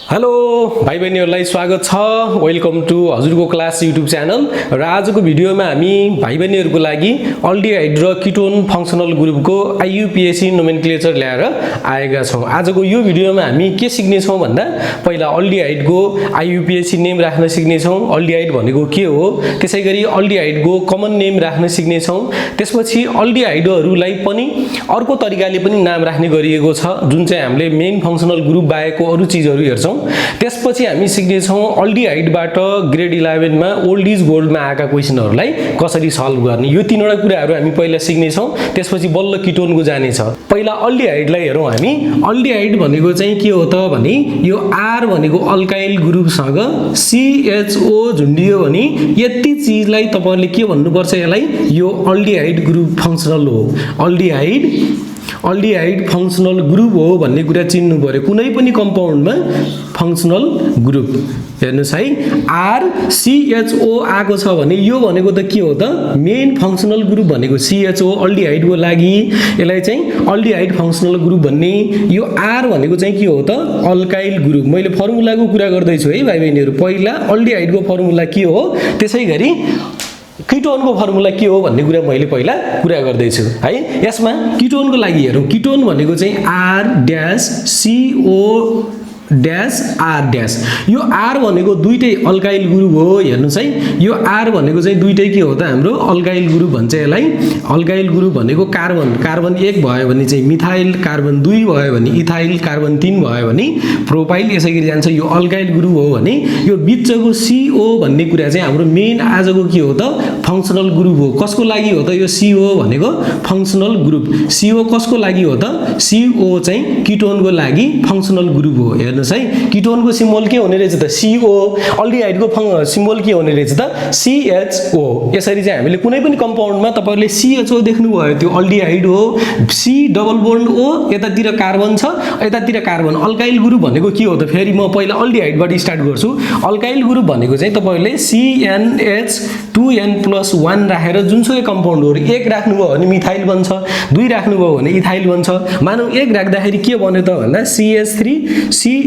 Hello भाइ बहिनीहरूलाई स्वागत छ। वेलकम टु हजुरको क्लास युट्युब च्यानल। र आजको भिडियोमा हामी भाइ बहिनीहरूको लागि अल्डिहाइड र किटोन फङ्सनल ग्रुपको आइयुपिएसी नोमेनक्लेचर ल्याएर आएका छौँ। आजको यो भिडियोमा हामी के सिक्नेछौँ भन्दा पहिला अल्डिहाइडको आइयुपिएसी नेम राख्न सिक्नेछौँ। अल्डिहाइड भनेको के हो, त्यसैगरी अल्डिहाइडको कमन नेम राख्न सिक्नेछौँ। त्यसपछि अल्डिहाइडहरूलाई पनि अर्को तरिकाले पनि नाम राख्ने गरिएको छ, जुन चाहिँ हामीले मेन फङ्सनल ग्रुप बाहेकको अरू चिजहरू हेर्छौँ। त्यसपछि हामी सिक्नेछौँ अल्डिहाइडबाट ग्रेड 11 मा ओल्ड इज गोल्डमा आएका क्वेसनहरूलाई कसरी सल्भ गर्ने। यो तीनवटा कुराहरू हामी पहिला सिक्नेछौँ, त्यसपछि बल्ल किटोनको जानेछ। पहिला अल्डिहाइडलाई हेरौँ हामी। अल्डिहाइड भनेको चाहिँ के हो त भने यो आर भनेको अल्काइल ग्रुपसँग CHO झुन्डियो भने यति चिजलाई तपाईहरुले के भन्नुपर्छ, यसलाई यो अल्डिहाइड ग्रुप फङ्सनल हो। अल्डिहाइड फङ्सनल ग्रुप हो भन्ने कुरा चिन्नु पर्यो। कुनै पनि कम्पाउन्डमा फङ्सनल ग्रुप हेर्नुस् है, RCHO आएको छ भने यो भनेको त के हो त मेन फङ्सनल ग्रुप भनेको CHO अल्डिहाइडको लागि यसलाई चाहिँ अल्डिहाइड फङ्सनल ग्रुप भन्ने। यो R भनेको चाहिँ के हो त अल्काइल ग्रुप। मैले फर्मुलाको कुरा गर्दैछु है भाइ बहिनीहरू। पहिला अल्डिहाइडको फर्मुला के हो, त्यसैगरी किटोनको फर्मुला के हो भन्ने कुरा मैले पहिला कुरा गर्दैछु है। यसमा किटोनको लागि हेरौँ। किटोन भनेको चाहिँ R-CO-R-। यो R भनेको दुईटै अल्काइल ग्रुप हो। हेर्नुस् है, यो R भनेको चाहिँ दुईटै के हो त हाम्रो अल्काइल ग्रुप भन्छ यसलाई। अल्काइल ग्रुप भनेको कार्बन 1 भयो भने चाहिँ मिथाइल, कार्बन 2 भयो भने इथाइल, कार्बन 3 भयो भने प्रोपाइल, यसैगरी जान्छ। यो अल्काइल ग्रुप हो भने यो बिचको CO भन्ने कुरा चाहिँ हाम्रो मेन आजको के हो त फङ्सनल ग्रुप हो। कसको लागि हो त यो CO भनेको फङ्सनल ग्रुप। CO कसको लागि हो त, CO चाहिँ किटोनको लागि फङ्सनल ग्रुप हो। हेर्नुस् है, किटोनको सिम्बल के हुने रहेछ त CO, अल्डिहाइडको सिम्बल के हुने रहेछ त CHO। यसरी चाहिँ हामीले कुनै पनि कम्पाउन्डमा तपाईहरुले CHO देख्नुभयो त्यो अल्डिहाइड हो। C डबल बोन्ड O, यतातिर कार्बन छ, यतातिर कार्बन। अल्काइल ग्रुप भनेको के हो त, फेरि म पहिला अल्डिहाइडबाट स्टार्ट गर्छु। अल्काइल ग्रुप भनेको चाहिँ तपाईहरुले CnH2n+1 राखेर जुनसुकै कम्पाउन्ड हो 1 राख्नुभयो भने मिथाइल बन्छ, 2 राख्नुभयो भने इथाइल बन्छ। मानौ 1 राख्दाखेरि के बन्यो त भन्दा CH3CHO।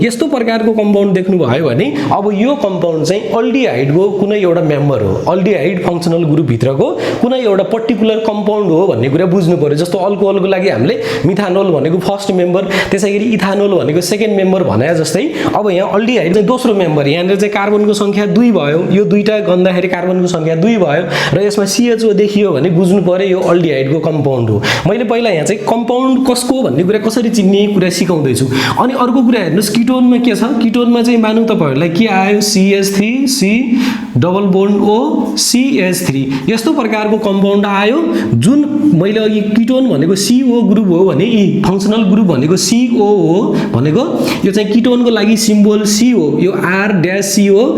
यस्तो प्रकारको कम्पाउन्ड देख्नुभयो भने अब यो कम्पाउन्ड चाहिँ अल्डिहाइडको कुनै एउटा मेम्बर हो। अल्डिहाइड फङ्सनल ग्रुप भित्रको कुनै एउटा पर्टिकुलर कम्पाउन्ड हो भन्ने कुरा बुझ्नु पर्यो। जस्तो अल्कोहलको लागि हामीले मिथानोल भनेको फर्स्ट मेम्बर, त्यसैगरी इथानोल भनेको सेकेन्ड मेम्बर भने जस्तै अब यहाँ अल्डिहाइड चाहिँ दोस्रो मेम्बर। यहाँनिर चाहिँ कार्बनको संख्या 2 भयो, यो दुईटा गन्दाखेरि कार्बनको संख्या 2 भयो र यसमा CHO देखियो भने बुझ्नु पर्यो यो अल्डिहाइडको कम्पाउन्ड हो। मैले पहिला यहाँ चाहिँ कम्पाउन्ड कसको भन्ने कुरा कसरी चिन्ने कुरा सिकाउँदैछु। अनि अर्को कुरा हेर्नुस्, किटोनमा के छ। किटोनमा चाहिँ मानौ तपाईहरुलाई के आयो CH3 C double bond O CH3 यस्तो प्रकारको कम्पाउन्ड आयो। जुन मैले अघि किटोन भनेको CO ग्रुप हो भने फङ्सनल ग्रुप भनेको CO हो भनेको यो चाहिँ किटोनको लागि सिम्बल C हो। यो R-CO-R-।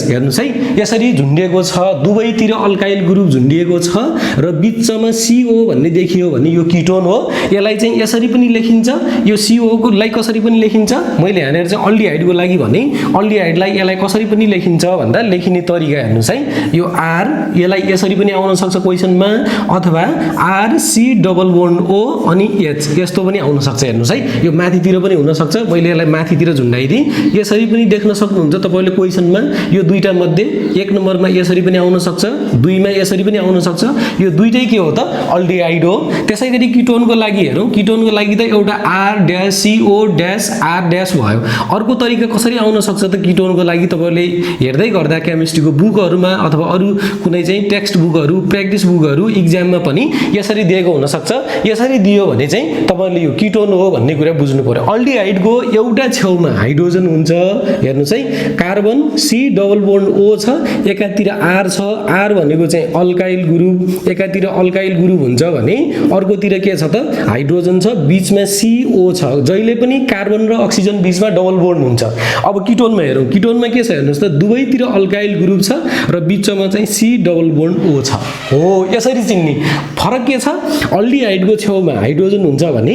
हेर्नुस् है, यसरी झुन्डिएको छ, दुवैतिर अल्काइल ग्रुप झुन्डिएको छ र बिचमा CO भन्ने देखियो भने यो किटोन हो। यसलाई चाहिँ यसरी पनि लेखिन्छ, यो CO को लाई कसरी पनि लेखिन्छ। मैले यहाँनिर चाहिँ अल्डिहाइडको लागि भने अल्डिहाइडलाई यसलाई कसरी पनि लेखिन्छ भन्दा लेखिने तरिका हेर्नुस् है। यो R यसलाई यसरी पनि आउन सक्छ क्वेसनमा, अथवा RC डबल बोन्ड O अनि H यस्तो पनि आउन सक्छ। हेर्नुस् है, यो माथितिर पनि हुन सक्छ। मैले यसलाई माथितिर झुन्डाइदिए यसरी पनि देख्न सक्नुहुन्छ तपाईले क्वेसनमा। यो दुईटा मध्ये 1 नम्बरमा यसरी पनि आउन सक्छ, 2 मा यसरी पनि आउन सक्छ। यो दुईटै के हो त अल्डिहाइड हो। त्यसैगरी किटोनको लागि हेरौँ। किटोनको लागि त एउटा R-CO-R- भयो। अर्को तरिका कसरी आउन सक्छ त किटोनको लागि तपाईले हेर्दै गर्दा केमिस्ट्रीको बुकहरुमा अथवा अरू कुनै चाहिँ टेक्स्ट बुकहरु, प्र्याक्टिस बुकहरु इक्जाममा पनि यसरी दिएको हुन सक्छ। यसरी दियो भने चाहिँ तपाईले यो किटोन हो भन्ने कुरा बुझ्नु पर्यो। अल्डिहाइडको एउटा छेउमा हाइड्रोजन हुन्छ। हेर्नुस् है, carbon C double bond O छ, एकातिर R छ। R भनेको चाहिँ अल्काइल ग्रुप, एकातिर अल्काइल ग्रुप हुन्छ भने अर्कोतिर के छ त हाइड्रोजन छ, बीचमा CO छ। जहिले पनि कार्बन र अक्सिजन बीचमा डबल बोन्ड हुन्छ। अब किटोनमा हेरौँ। किटोनमा के छ हेर्नुस् त, दुवैतिर अल्काइल ग्रुप छ र बीचमा चाहिँ C डबल बोन्ड O छ। हो, यसरी चिन्ने। फरक के छ, अल्डिहाइडको छेउमा हाइड्रोजन हुन्छ भने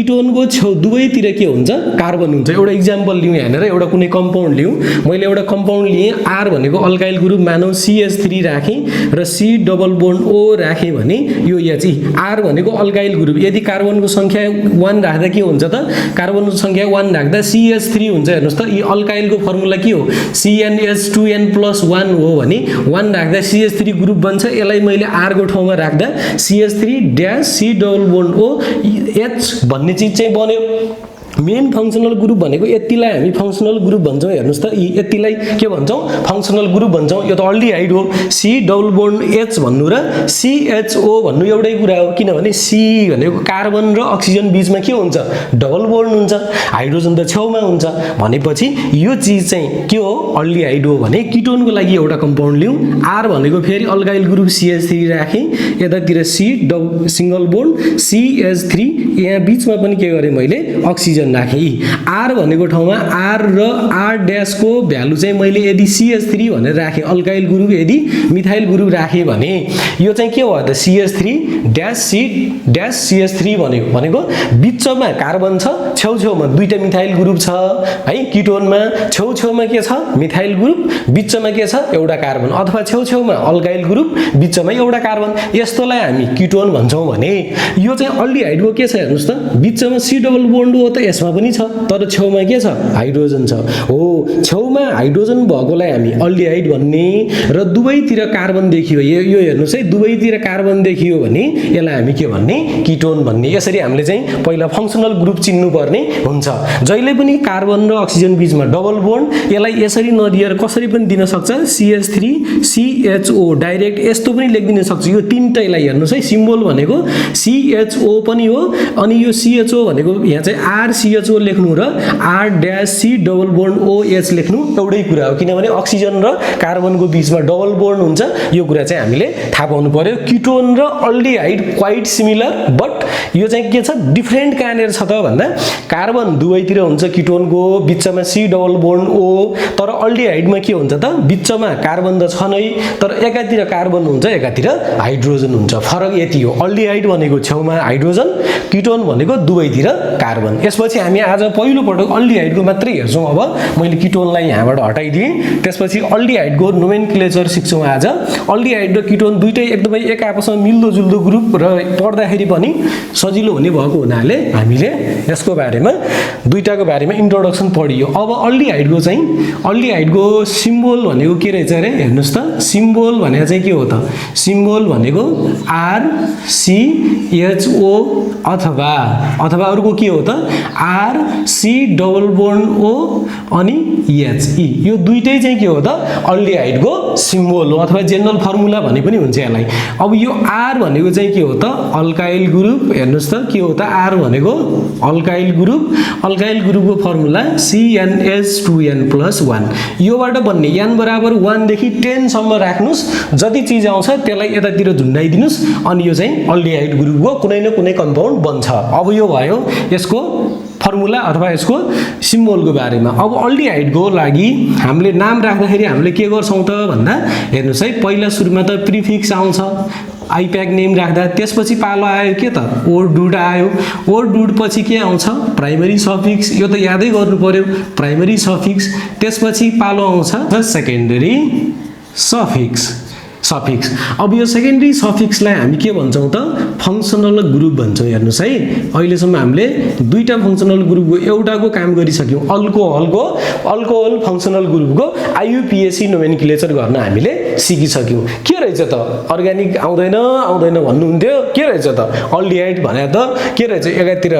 किटोनको छेउ दुवैतिर के हुन्छ कार्बन हुन्छ एउटा इक्जाम्पल लिउँ हेरेर एउटा कुनै कम्पाउन्ड लिउँ मैले एउटा कम्पाउन्ड लिएँ आर भनेको अल्काइल ग्रुप मानौ CH3 राखेँ र C डबल बोन्ड O राखेँ भने यो H आर भनेको अल्काइल ग्रुप यदि कार्बनको संख्या 1 राख्दा के हुन्छ त कार्बनको संख्या 1 राख्दा CH3 हुन्छ हेर्नुस् त यी अल्काइलको फर्मुला के हो CnH2n+1 हो भने 1 राख्दा CH3 ग्रुप बन्छ यसलाई मैले R को ठाउँमा राख्दा CH3 dash C double bond O H भन्ने चीज चाहिँ बन्यो मेन फंक्शनल ग्रुप भनेको यतिलाई हामी फंक्शनल ग्रुप भन्छौं हेर्नुस् त यतिलाई के भन्छौं फंक्शनल ग्रुप भन्छौं यो त अल्डिहाइड हो C डबल बोन्ड H भन्नु र CHO भन्नु एउटै कुरा हो किनभने C भनेको कार्बन र अक्सिजन बीचमा के हुन्छ डबल बोन्ड हुन्छ हाइड्रोजन त छेउमा हुन्छ भनेपछि यो चीज चाहिँ के हो अल्डिहाइड हो भने किटोनको लागि एउटा कम्पाउन्ड लिउँ R भनेको फेरि अल्काइल ग्रुप CH3 राखे यतातिर C double single bond CH3 यहाँ बीचमा पनि के गरे मैले अक्सिजन राखे R भनेको ठाउँमा R र R ड्याश को भ्यालु चाहिँ मैले यदि CH3 भनेर राखे अल्काइल ग्रुप यदि मिथाइल ग्रुप राखे भने यो चाहिँ के हो त CH3 dash C dash CH3 भनेको बीचमा कार्बन छ छेउछेउमा दुईटा मिथाइल ग्रुप छ है किटोनमा छेउछेउमा के छ मिथाइल ग्रुप बीचमा के छ एउटा कार्बन अथवा छेउछेउमा अल्काइल ग्रुप बीचमा एउटा कार्बन यस्तोलाई हामी किटोन भन्छौं भने यो चाहिँ अल्डिहाइडको के छ हेर्नुस् त बीचमा C डबल बोन्ड हो त यसमा पनि छ तर छेउमा के छ हाइड्रोजन छ हो छेउमा हाइड्रोजन भएकोलाई हामी अल्डिहाइड भन्ने र दुवैतिर कार्बन देखियो यो हेर्नुस् है दुवैतिर कार्बन देखियो भने यसलाई हामी के भन्ने किटोन भन्ने यसरी हामीले चाहिँ पहिला फंक्शनल ग्रुप चिन्नु पर्ने हुन्छ जहिले पनि कार्बन र अक्सिजन बीचमा डबल बोन्ड यसलाई यसरी नदिएर कसरी पनि दिन सक्छ CH3 CHO डाइरेक्ट यस्तो पनि लेखिदिन सक्छ यो तीनटैलाई हेर्नुस् है सिम्बल भनेको CHO पनि हो अनि यो CHO भनेको यहाँ चाहिँ RCHO लेख्नु र R dash C double bond OH लेख्नु एउटै कुरा हो किनभने अक्सिजन र कार्बनको बीचमा डबल बोन्ड हुन्छ यो कुरा चाहिँ हामीले थाहा पाउनु पर्यो किटोन र अल्डिहाइड क्वाइट सिमिलर बट यो चाहिँ के छ डिफरेन्ट कहाँनेर छ त भन्दा कार्बन दुवैतिर हुन्छ किटोनको बीचमा C डबल बोन्ड O तर अल्डिहाइडमा के हुन्छ त बीचमा कार्बन त छ नै तर एकातिर कार्बन हुन्छ एकातिर हाइड्रोजन हुन्छ फरक यति हो अल्डिहाइड भनेको छेउमा हाइड्रोजन किटोन भनेको दुवैतिर कार्बन यसपछि हामी आज पहिलो पटक अल्डिहाइडको मात्रै हेर्छौं अब मैले किटोनलाई यहाँबाट हटाइदिए त्यसपछि अल्डिहाइडको नोमेनक्लेचर सिक्छौं आज अल्डिहाइड र किटोन दुईटै एकदमै एक आपसमा मिल्दोजुल्दो ग्रुप र पढ्दाखेरि पनि सजिलो हुने भएको हुनाले हामीले यसको बारेमा दुईटाको बारेमा इन्ट्रोडक्सन पढियो अब अल्डिहाइडको सिम्बल भनेको के रहेछ रे हेर्नुस् त सिम्बल भनेको चाहिँ के हो त सिम्बल भनेको RCHO अथवा अर्को के हो त RC डबल बोन्ड O अनि HE यो दुईटै चाहिँ के हो त अल्डिहाइडको सिम्बल हो अथवा जनरल फर्मुला भने पनि हुन्छ यसलाई अब यो R भनेको चाहिँ के हो त अल्काइल ग्रुप हेर्नुस् त के हो त R भनेको अल्काइल ग्रुपको फर्मुला CnH2n+1 योबाट बन्ने n बराबर 1 देखि 10 सम्म राख्नुस् जति चीज आउँछ त्यसलाई यतातिर झुन्डाइदिनुस् अनि यो चाहिँ अल्डिहाइड ग्रुपको कुनै न कुनै कम्पाउन्ड बन्छ अब यो भयो यसको फर्मुला अथवा यसको सिम्बलको बारेमा अब अल्डिहाइडको लागि हामीले नाम राख्दाखेरि हामीले के गर्छौं त भन्दा हेर्नुस् है पहिला सुरुमा त प्रिफिक्स आउँछ आइप्याक नेम राख्दा त्यसपछि पालो आयो के त ओर डुड आयो ओर डुड पछि के आउँछ प्राइमरी सफिक्स यो त यादै गर्नु पर्यो प्राइमरी सफिक्स त्यसपछि पालो आउँछ सेकेन्डरी सफिक्स अब यो सेकेन्डरी सफिक्सलाई हामी के भन्छौं त फंक्शनल ग्रुप भन्छौं हेर्नुस् है अहिलेसम्म हामीले दुईटा फंक्शनल ग्रुपको एउटाको काम गरिसक्यौं अल्कोहल फंक्शनल ग्रुपको IUPAC नोमेनक्लेचर गर्न हामीले सिकिसक्यौं के रहेछ त अर्गानिक आउँदैन भन्नुहुन्थ्यो के रहेछ त अल्डिहाइड भने त के रहेछ एकातिर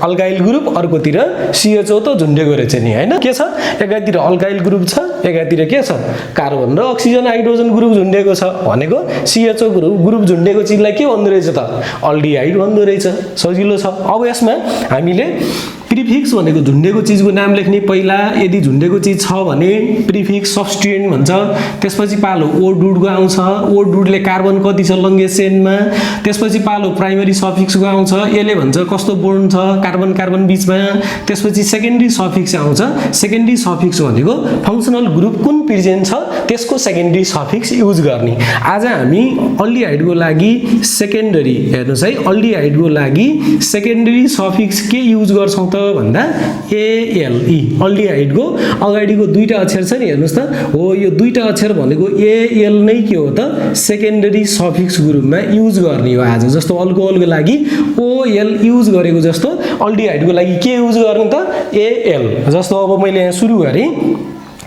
अल्काइल ग्रुप अर्कोतिर CHO त झुन्डेको रहेछ नि हैन के छ एकातिर अल्काइल ग्रुप छ एकातिर के छ कार्बन र अक्सिजन हाइड्रोजन ग्रुप झुन्डेको छ भनेको CHO ग्रुप झुन्डेको चीजलाई के भन्दो रहेछ त अल्डिहाइड भन्दो रहेछ सजिलो छ अब यसमा हामीले प्रिफिक्स भनेको झुन्डेको चिजको नाम लेख्ने पहिला, यदि झुन्डेको चिज छ भने प्रिफिक्स सब्स्टिट्युएन्ट भन्छ। त्यसपछि पालो ओ डुडको आउँछ, ओ डुडले कार्बन कति छ लङ्गेस्ट चेनमा। त्यसपछि पालो प्राइमरी सफिक्सको आउँछ, यसले भन्छ कस्तो बोन्ड छ कार्बन कार्बन बीचमा। त्यसपछि सेकेन्डरी सफिक्स आउँछ, सेकेन्डरी सफिक्स भनेको फङ्सनल ग्रुप कुन प्रेजेन्ट छ त्यसको सेकेन्डरी सफिक्स युज गर्ने। आज हामी अल्डिहाइडको लागि सेकेन्डरी, हेर्नुहोस् है, अल्डिहाइडको लागि सेकेन्डरी सफिक्स के युज गर्छौँ त भन्दा एएलई। अल्डिहाइडको अगाडिको दुईटा अक्षर छ नि, हेर्नुहोस् त, हो यो दुईटा अक्षर भनेको एएल नै के हो त सेकेन्डरी सफिक्स ग्रुपमा युज गर्ने हो। आज जस्तो अल्कोहलको लागि ओएल युज गरेको जस्तो अल्डिहाइडको लागि के युज गर्ने त एएल। जस्तो अब मैले यहाँ सुरु गरेँ,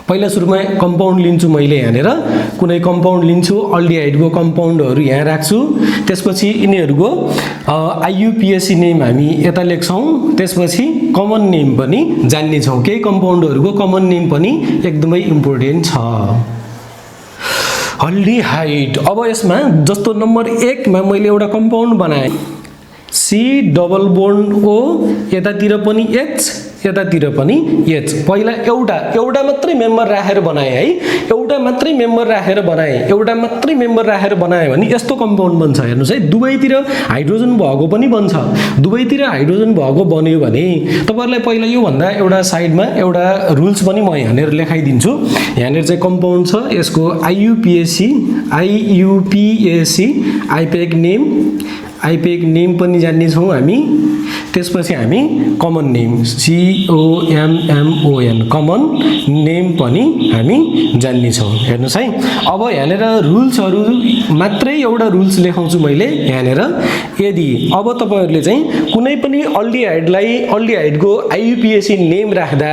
पहिला सुरुमा कम्पाउन्ड लिन्छु, मैले यहाँनिर कुनै कम्पाउन्ड लिन्छु, अल्डिहाइडको कम्पाउन्डहरू यहाँ राख्छु। त्यसपछि यिनीहरूको आइयुपिएसी नेम हामी यता लेख्छौँ। त्यसपछि कमन नेम पनि जान्नेछौँ, केही कम्पाउन्डहरूको कमन नेम पनि एकदमै इम्पोर्टेन्ट छ। अल्डिहाइड, अब यसमा जस्तो नम्बर 1 मा मैले एउटा कम्पाउन्ड बनाएँ, सी डबल बोन्ड ओ, यतातिर पनि एच, यतातिर पनि एच। पहिला एउटा मात्रै मेम्बर राखेर बनाएँ है, एउटा मात्रै मेम्बर राखेर बनाएँ, एउटा मात्रै मेम्बर राखेर बनाएँ भने यस्तो कम्पाउन्ड बन्छ। हेर्नुहोस् है, दुवैतिर हाइड्रोजन भएको पनि बन्छ। दुवैतिर हाइड्रोजन भएको बन्यो भने तपाईँहरूलाई पहिला योभन्दा एउटा साइडमा एउटा रुल्स पनि म यहाँनिर लेखाइदिन्छु। यहाँनिर चाहिँ कम्पाउन्ड छ, यसको आइयुपिएसी आइपेक नेम पनि जान्नेछौँ हामी। त्यसपछि हामी common name COMMON common name पनि हामी जान्नेछौँ। हेर्नुहोस् है, अब यहाँनिर रुल्सहरू मात्रै एउटा रुल्स लेखाउँछु मैले यहाँनिर। यदि अब तपाईँहरूले चाहिँ कुनै पनि अल्डिहाइडको आइयुपिएसी नेम राख्दा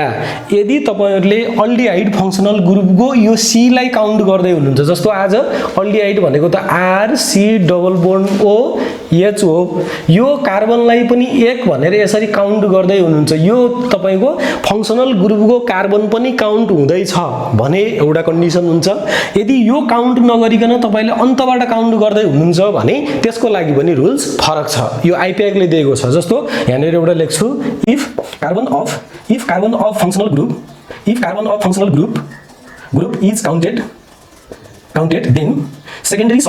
यदि तपाईँहरूले अल्डिहाइड फङ्सनल ग्रुपको यो सीलाई काउन्ट गर्दै हुनुहुन्छ, जस्तो आज अल्डिहाइड भनेको त RC double bond O H हो, यो कार्बनलाई पनि 1 भनेर यसरी काउन्ट गर्दै हुनुहुन्छ, यो तपाईको फङ्सनल ग्रुपको कार्बन पनि काउन्ट हुँदैछ भने एउटा कन्डिसन हुन्छ। यदि यो काउन्ट नगरिकन तपाईले अन्तबाट काउन्ट गर्दै हुनुहुन्छ भने त्यसको लागि पनि रुल्स फरक छ, यो आइपिएकले दिएको छ। जस्तो यहाँनिर एउटा लेख्छु, if carbon of functional group is counted then secondary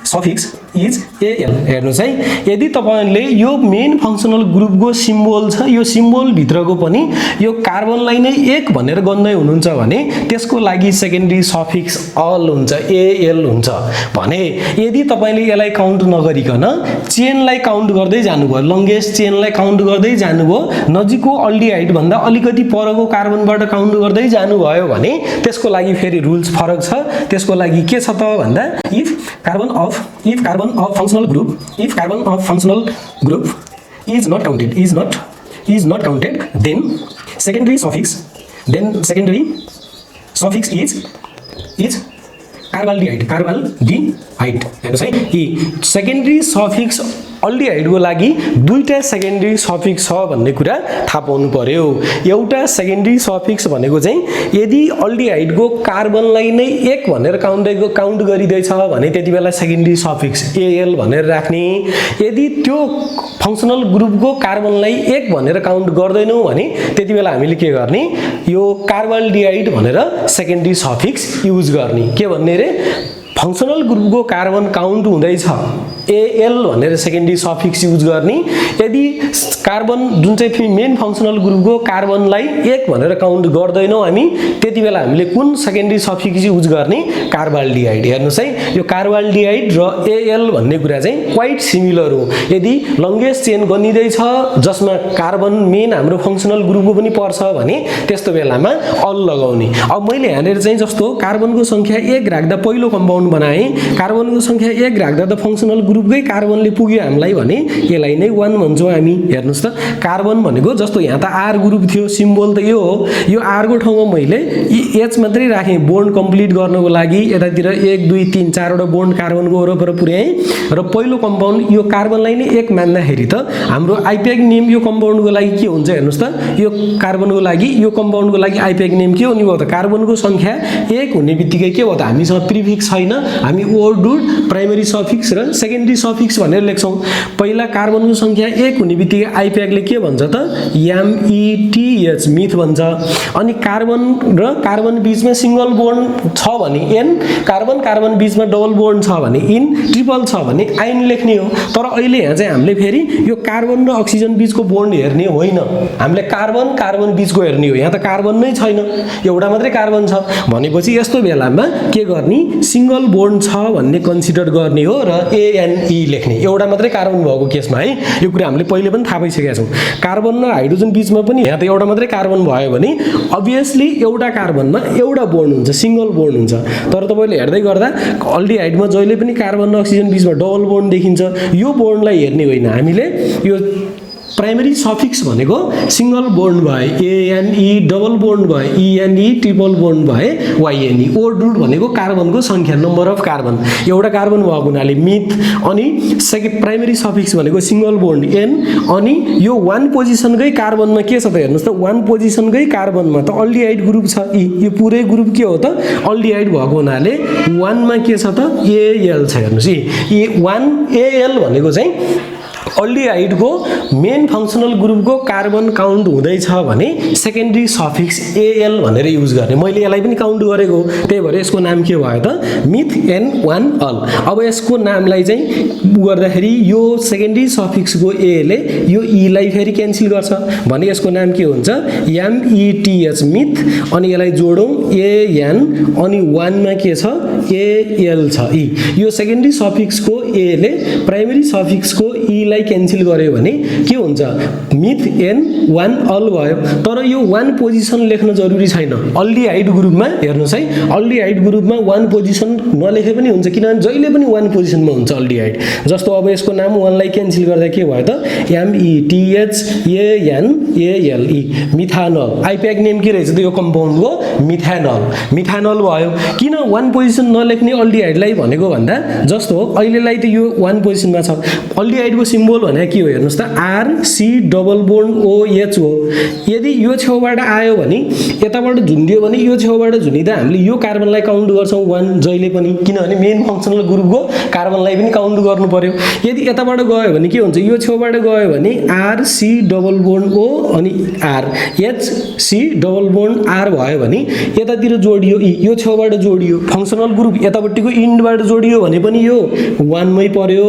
suffix is A L. हेर्नुहोस् है, यदि तपाईले यो मेन फङ्सनल ग्रुपको सिम्बोल छ, यो सिम्बोल भित्रको पनि यो कार्बनलाई नै 1 भनेर गन्दै हुनुहुन्छ भने त्यसको लागि सेकेन्डरी सफिक्स अल हुन्छ, एएल हुन्छ भने। यदि तपाईले यसलाई काउन्ट नगरिकन चेनलाई काउन्ट गर्दै जानुभयो, लङ्गेस्ट चेनलाई काउन्ट गर्दै जानुभयो, नजिकको अल्डिहाइड भन्दा अलिकति परको कार्बनबाट काउन्ट गर्दै जानुभयो भने त्यसको लागि फेरि रुल्स फरक छ। त्यसको लागि के छ त भन्दा if carbon of functional group is not counted then secondary suffix is carbaldehyde. हेर्नुहोस् है, यी सेकेन्डरी सफिक्स अल्डिहाइडको लागि दुईटा सेकेन्डरी सफिक्स छ भन्ने कुरा थाहा पाउनु पर्यो। एउटा सेकेन्डरी सफिक्स भनेको चाहिँ यदि अल्डिहाइडको कार्बनलाई नै 1 भनेर काउन्ट गरिँदैछ भने त्यति बेला सेकेन्डरी सफिक्स एएल भनेर राख्ने। यदि त्यो फङ्सनल ग्रुपको कार्बनलाई 1 भनेर काउन्ट गर्दैनौँ भने त्यति बेला हामीले के गर्ने, यो कार्बाल्डिहाइड भनेर सेकेन्डरी सफिक्स युज गर्ने। के भन्ने रे, फङ्सनल ग्रुपको कार्बन काउन्ट हुँदैछ एएल भनेर सेकेन्डरी सफिक्स युज गर्ने। यदि कार्बन जुन चाहिँ मेन फङ्सनल ग्रुपको कार्बनलाई 1 भनेर काउन्ट गर्दैनौँ हामी त्यति बेला हामीले कुन सेकेन्डरी सफिक्स युज गर्ने, कार्बाल्डिहाइड। हेर्नुहोस् है, यो कार्बाल्डिहाइड र एएल भन्ने कुरा चाहिँ क्वाइट सिमिलर हो। यदि लङ्गेस्ट चेन गनिँदैछ जसमा कार्बन मेन हाम्रो फङ्सनल ग्रुपको पनि पर्छ भने त्यस्तो बेलामा अल लगाउने। अब मैले यहाँनिर चाहिँ जस्तो कार्बनको सङ्ख्या 1 राख्दा पहिलो कम्पाउन्ड बनाएँ, कार्बनको सङ्ख्या 1 राख्दा त फङ्सनल ग्रुपकै कार्बनले पुग्यो हामीलाई भने यसलाई नै 1 भन्छौँ हामी। हेर्नुहोस् त, कार्बन भनेको जस्तो यहाँ त आर ग्रुप थियो, सिम्बोल त यो हो, यो आर को ठाउँमा मैले एच मात्रै राखेँ बोन्ड कम्प्लिट गर्नको लागि। यतातिर 1 2 3 4 वटा बोन्ड कार्बनको वरपर पुर्याएँ र पहिलो कम्पाउन्ड यो कार्बनलाई नै 1 मान्दाखेरि त हाम्रो आइपिएक नेम यो कम्पाउन्डको लागि के हुन्छ। हेर्नुहोस् त, यो कार्बनको लागि यो कम्पाउन्डको लागि आइपिएक नेम के हुने भयो त, कार्बनको सङ्ख्या 1 हुने बित्तिकै के भयो त हामीसँग प्रिफिक्स छैन, हामी ओ डुड प्राइमरी सफिक्स र सेकेन्डरी सेकेन्डरी सफिक्स भनेर लेख्छौँ। पहिला कार्बनको संख्या 1 हुने बित्तिकै आइप्याकले के भन्छ त METH मिथ भन्छ। अनि कार्बन र कार्बन बीचमा सिंगल बोन्ड छ भने N, कार्बन कार्बन बीचमा डबल बोन्ड छ भने इन, ट्रिपल छ भने आइन लेख्ने हो। तर अहिले यहाँ चाहिँ हामीले फेरि यो कार्बन र अक्सिजन बीचको बोन्ड हेर्ने होइन, हामीले कार्बन कार्बन बीचको हेर्ने हो। यहाँ त कार्बन नै छैन, एउटा मात्रै कार्बन छ भनेपछि यस्तो बेलामा के गर्ने, सिंगल बोन्ड छ भन्ने कन्सिडर गर्ने हो र ANE लेख्ने। एउटा मात्रै कार्बन भएको केसमा है, यो कुरा हामीले पहिले पनि थाहा पाइसकेका छौँ। कार्बन र हाइड्रोजन बीचमा पनि यहाँ त एउटा मात्रै कार्बन भयो भने अभियसली एउटा कार्बनमा एउटा बोन्ड हुन्छ, सिंगल बोन्ड हुन्छ। तर तपाईँले हेर्दै गर्दा अल्डिहाइडमा जहिले पनि कार्बन र अक्सिजन बीचमा डबल बोन्ड देखिन्छ। यो बोन्डलाई हेर्ने होइन हामीले, यो प्राइमरी सफिक्स भनेको सिंगल बोन्ड भए ANE, डबल बोन्ड भए ENE, ट्रिपल बोन्ड भए YNE। ओड रुट भनेको कार्बनको संख्या, नम्बर अफ कार्बन, एउटा कार्बन भएको हुनाले मिथ। अनि सेकेन्ड प्राइमरी सफिक्स भनेको सिंगल बोन्ड N। अनि यो 1 पोजिसनकै कार्बनमा के छ त हेर्नुहोस् त, 1 पोजिसनकै कार्बनमा त अल्डिहाइड ग्रुप छ। यो पुरै ग्रुप के हो त अल्डिहाइड भएको हुनाले 1 मा के छ त AL छ। हेर्नुहोस् यी 1 AL भनेको चाहिँ अल्डिहाइडको मेन फङ्सनल ग्रुपको कार्बन काउन्ट हुँदैछ भने सेकेन्डरी सफिक्स AL भनेर युज गर्ने। मैले यसलाई पनि काउन्ट गरेको, त्यही भएर यसको नाम के भयो त मिथ N1 अल। अब यसको नामलाई चाहिँ गर्दाखेरि यो सेकेन्डरी सफिक्सको A ले यो E लाई फेरि क्यान्सल गर्छ भने यसको नाम के हुन्छ METH मिथ। अनि यसलाई जोडौँ AN, अनि 1 मा के छ AL छ E। यो सेकेन्डरी सफिक्सको A ले प्राइमरी सफिक्सको E लाई क्यान्सल गर्यो भने के हुन्छ मिथ N1 अल भयो। तर यो 1 पोजिसन लेख्न जरुरी छैन अल्डिहाइड ग्रुपमा। हेर्नुहोस् है, अल्डिहाइड ग्रुपमा 1 पोजिसन नलेखे पनि हुन्छ, किनभने जहिले पनि 1 पोजिसनमा हुन्छ अल्डिहाइड। जस्तो अब यसको नाम 1 लाई क्यान्सल गर्दा के भयो त METHANALE मिथानल। आइप्याक नेम के रहेछ त यो कम्पाउन्डको मिथानल, मिथानल भयो। किन 1 पोजिसन नलेख्ने अल्डिहाइडलाई भनेको भन्दा जस्तो अहिलेलाई त यो 1 पोजिसनमा छ। अल्डिहाइडको सिम्बल भने के हो हेर्नुहोस् त RC डबल बोन्ड OH हो। यदि यो छेउबाट आयो भने यताबाट झुन्डियो भने यो छेउबाट झुन्डिँदा हामीले यो कार्बनलाई काउन्ट गर्छौँ 1 जहिले पनि, किनभने मेन फङ्सनल ग्रुपको कार्बनलाई पनि काउन्ट गर्नु पर्यो। यदि यताबाट गयो भने के हुन्छ, यो छेउबाट गयो भने RC डबल बोन्ड O अनि R, HC double bond R भयो भने यतातिर जोडियो E, यो छेउबाट जोडियो। फङ्सनल ग्रुप यतापट्टिको इन्डबाट जोडियो भने पनि यो 1 मै पर्यो,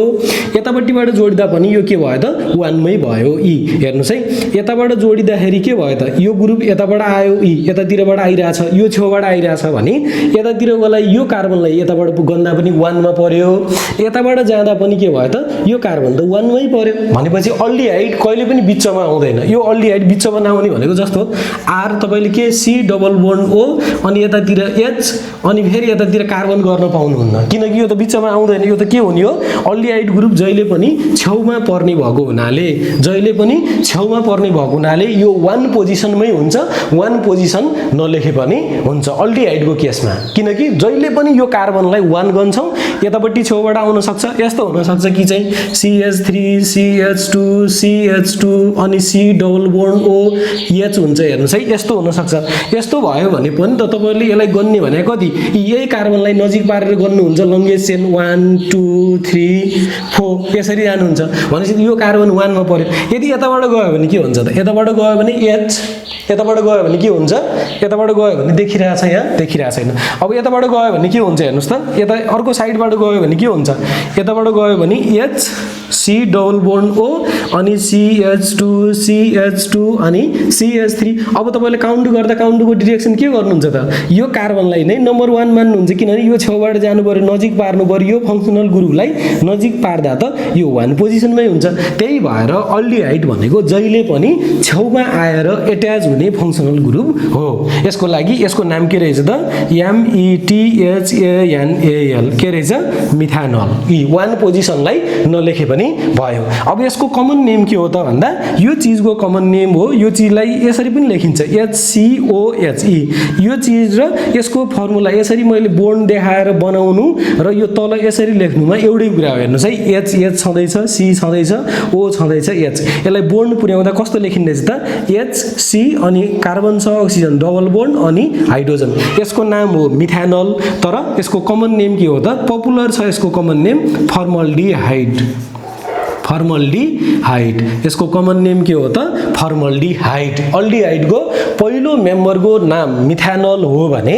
यतापट्टिबाट जोडिदा पनि यो के भयो त 1 मै भयो E। हेर्नुहोस् है, यताबाट जोडिँदाखेरि के भयो त यो ग्रुप यताबाट आयो E, यतातिरबाट आइरहेछ, यो छेउबाट आइरहेछ भने यतातिरकोलाई यो कार्बनलाई यताबाट गन्दा पनि 1 मा पर्यो, यताबाट जाँदा पनि के भयो त यो कार्बन त 1 मै पर्यो। भनेपछि अल्डिहाइड कहिले पनि बिचमा आउँदैन। यो अल्डिहाइड बिचमा नआउने भनेको जस्तो R तपाईले के C डबल बोन्ड O अनि यतातिर H अनि फेरि यतातिर कार्बन गर्न पाउनुहुन्न, किनकि यो त बिचमा आउँदैन। यो त के हुने हो, अल्डिहाइड ग्रुप जहिले पनि छेउमा पर्ने भएको हुनाले, जहिले पनि छेउमा पर्ने भएको हुनाले यो 1 पोजिसनमै हुन्छ, 1 पोजिसन नलेखे पनि हुन्छ अल्डिहाइडको केसमा। किनकि जहिले पनि यो कार्बनलाई 1 गन्छौँ, यतापट्टि छेउबाट आउन सक्छ। यस्तो हुन सक्छ कि चाहिँ CH3 CH2 CH2 अनि C डबल बोन्ड OH हुन्छ। हेर्नुहोस् है, यस्तो हुन सक्छ। यस्तो भयो भने पनि त तपाईहरुले यसलाई गन्ने भने कति यही कार्बनलाई नजिक पारेर गर्नुहुन्छ, लङ्गेस्ट चेन 1 2 3 4 यसरी जानुहुन्छ भनेपछि यो कार्बन 1 मा पर्यो। यदि यताबाट गयो भने के हुन्छ त, यताबाट गयो भने H, यताबाट गयो भने के हुन्छ, यताबाट गयो भने देखिरहेछ, यहाँ देखिरहेछ छैन। अब यताबाट गयो भने के हुन्छ हेर्नुहोस् त, यता अर्को साइडबाट गयो भने के हुन्छ, यताबाट गयो भने H C double bond O अनि CH2 CH2 अनि CH3। अब तपाईले काउन्ट गर्दा काउन्टको डिरेक्सन के गर्नुहुन्छ त, यो कार्बनलाई नै नम्बर 1 मान्नुहुन्छ, किनभने यो छेउबाट जानु पर्यो, नजिक पार्नु पर्यो। यो फङ्सनल ग्रुपलाई नजिक पार्दा त यो 1 पोजिसनमै हुन्छ। त्यही भएर अल्डिहाइड भनेको जहिले पनि छेउमा आएर एट्याच हुने फङ्सनल ग्रुप हो। यसको लागि यसको नाम के रहेछ त METHANAL के रहेछ मिथानल। यी 1 पोजिसनलाई नलेखे पनि भयो। अब यसको कमन नेम के हो त भन्दा यो चीजको कमन नेम हो, यो चीजलाई यसरी पनि लेखिन्छ HCOHE। यो चीज र यसको फर्मुला यसरी मैले बोन्ड देखाएर बनाउनु र यो तल यसरी लेख्नुमा एउटै कुरा हो। हेर्नुस् है, H छँदैछ, C छँदैछ, O छँदैछ, H। यसलाई बोन्ड पुर्याउँदा कस्तो लेखिँदैछ त HC अनि कार्बन छ, अक्सिजन डबल बोन्ड अनि हाइड्रोजन। यसको नाम हो मिथानल। तर यसको कमन नेम के हो त, पपुलर छ यसको कमन नेम फर्मल्डिहाइड। फर्मल्डिहाइड यसको कमन नेम के हो त फर्मल्डिहाइड। अल्डिहाइडको पहिलो मेम्बरको नाम मिथानल हो भने